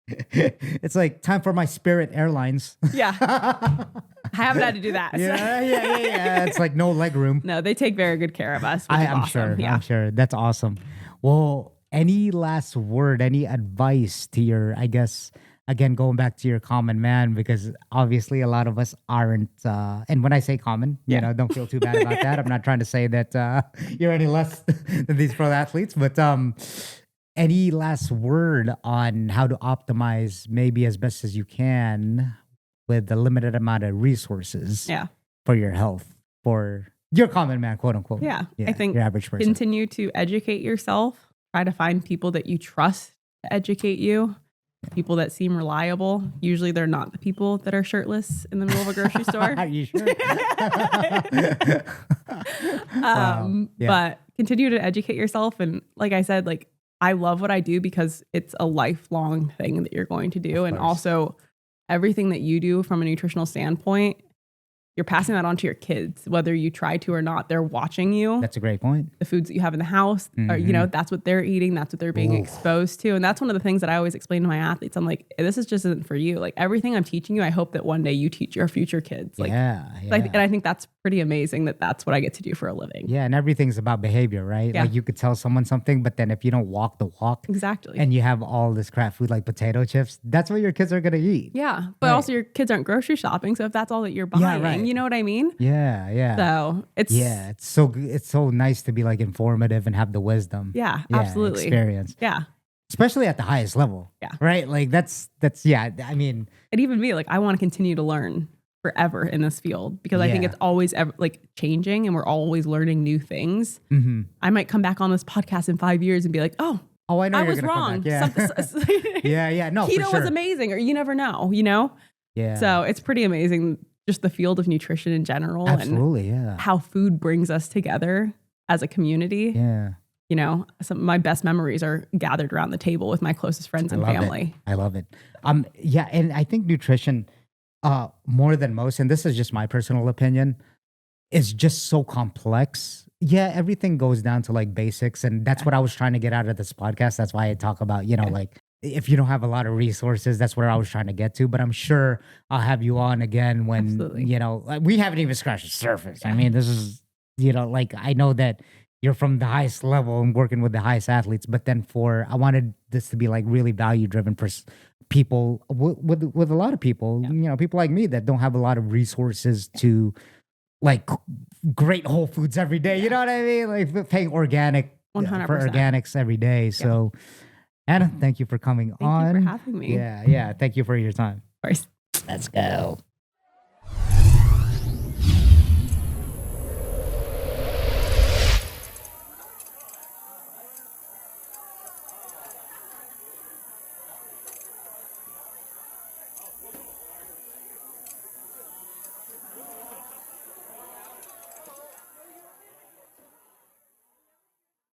it's like time for my Spirit Airlines. Yeah. I haven't had to do that. Yeah. It's like no leg room. No, they take very good care of us. I'm awesome. sure. Yeah. I'm sure. That's awesome. Well, any last word, any advice to your, I guess, again, going back to your common man, because obviously a lot of us aren't, and when I say common, you know, don't feel too bad about that. I'm not trying to say that you're any less than these pro athletes, but any last word on how to optimize maybe as best as you can with the limited amount of resources for your health, for your common man, quote unquote. Yeah. I think your average person. Continue to educate yourself. Try to find people that you trust to educate you. People that seem reliable. Usually they're not the people that are shirtless in the middle of a grocery store. Are you sure? But continue to educate yourself. And like I said, like I love what I do because it's a lifelong thing that you're going to do. And also everything that you do from a nutritional standpoint, you're passing that on to your kids, whether you try to or not. They're watching you. That's a great point. The foods that you have in the house, or, you know, that's what they're eating. That's what they're being exposed to. And that's one of the things that I always explain to my athletes. I'm like, this is just isn't for you. Like everything I'm teaching you, I hope that one day you teach your future kids. Like, and I think that's pretty amazing that that's what I get to do for a living. Yeah. And everything's about behavior, right? Yeah. Like you could tell someone something, but then if you don't walk the walk Exactly. and you have all this crap food like potato chips, that's what your kids are going to eat. Yeah. But also your kids aren't grocery shopping. So if that's all that you're buying, you know what I mean? Yeah. So it's so nice to be like informative and have the wisdom. Yeah, absolutely. Experience. Yeah. Especially at the highest level. Yeah. Right? Like that's I mean, and even me, like I want to continue to learn forever in this field because I think it's always like changing and we're always learning new things. Mm-hmm. I might come back on this podcast in 5 years and be like, oh, I know I you're was gonna wrong. come back. Yeah. No, keto for sure. was amazing, or you never know, you know? Yeah. So it's pretty amazing, just the field of nutrition in general. Absolutely, and how food brings us together as a community. Yeah. You know, some of my best memories are gathered around the table with my closest friends and family. I love it. Yeah, and I think nutrition, more than most, and this is just my personal opinion, is just so complex. Yeah, everything goes down to like basics, and that's what I was trying to get out of this podcast. That's why I talk about, you know, like if you don't have a lot of resources, that's where I was trying to get to. But I'm sure I'll have you on again when, you know, we haven't even scratched the surface. I mean, this is, you know, like I know that you're from the highest level and working with the highest athletes, but then I wanted this to be like really value driven for people with a lot of people, you know, people like me that don't have a lot of resources to like great whole foods every day. You know what I mean? Like paying organic 100%. for organics every day. So Anna, thank you for coming on. Thank you for having me. Yeah. Thank you for your time. Of course. Let's go.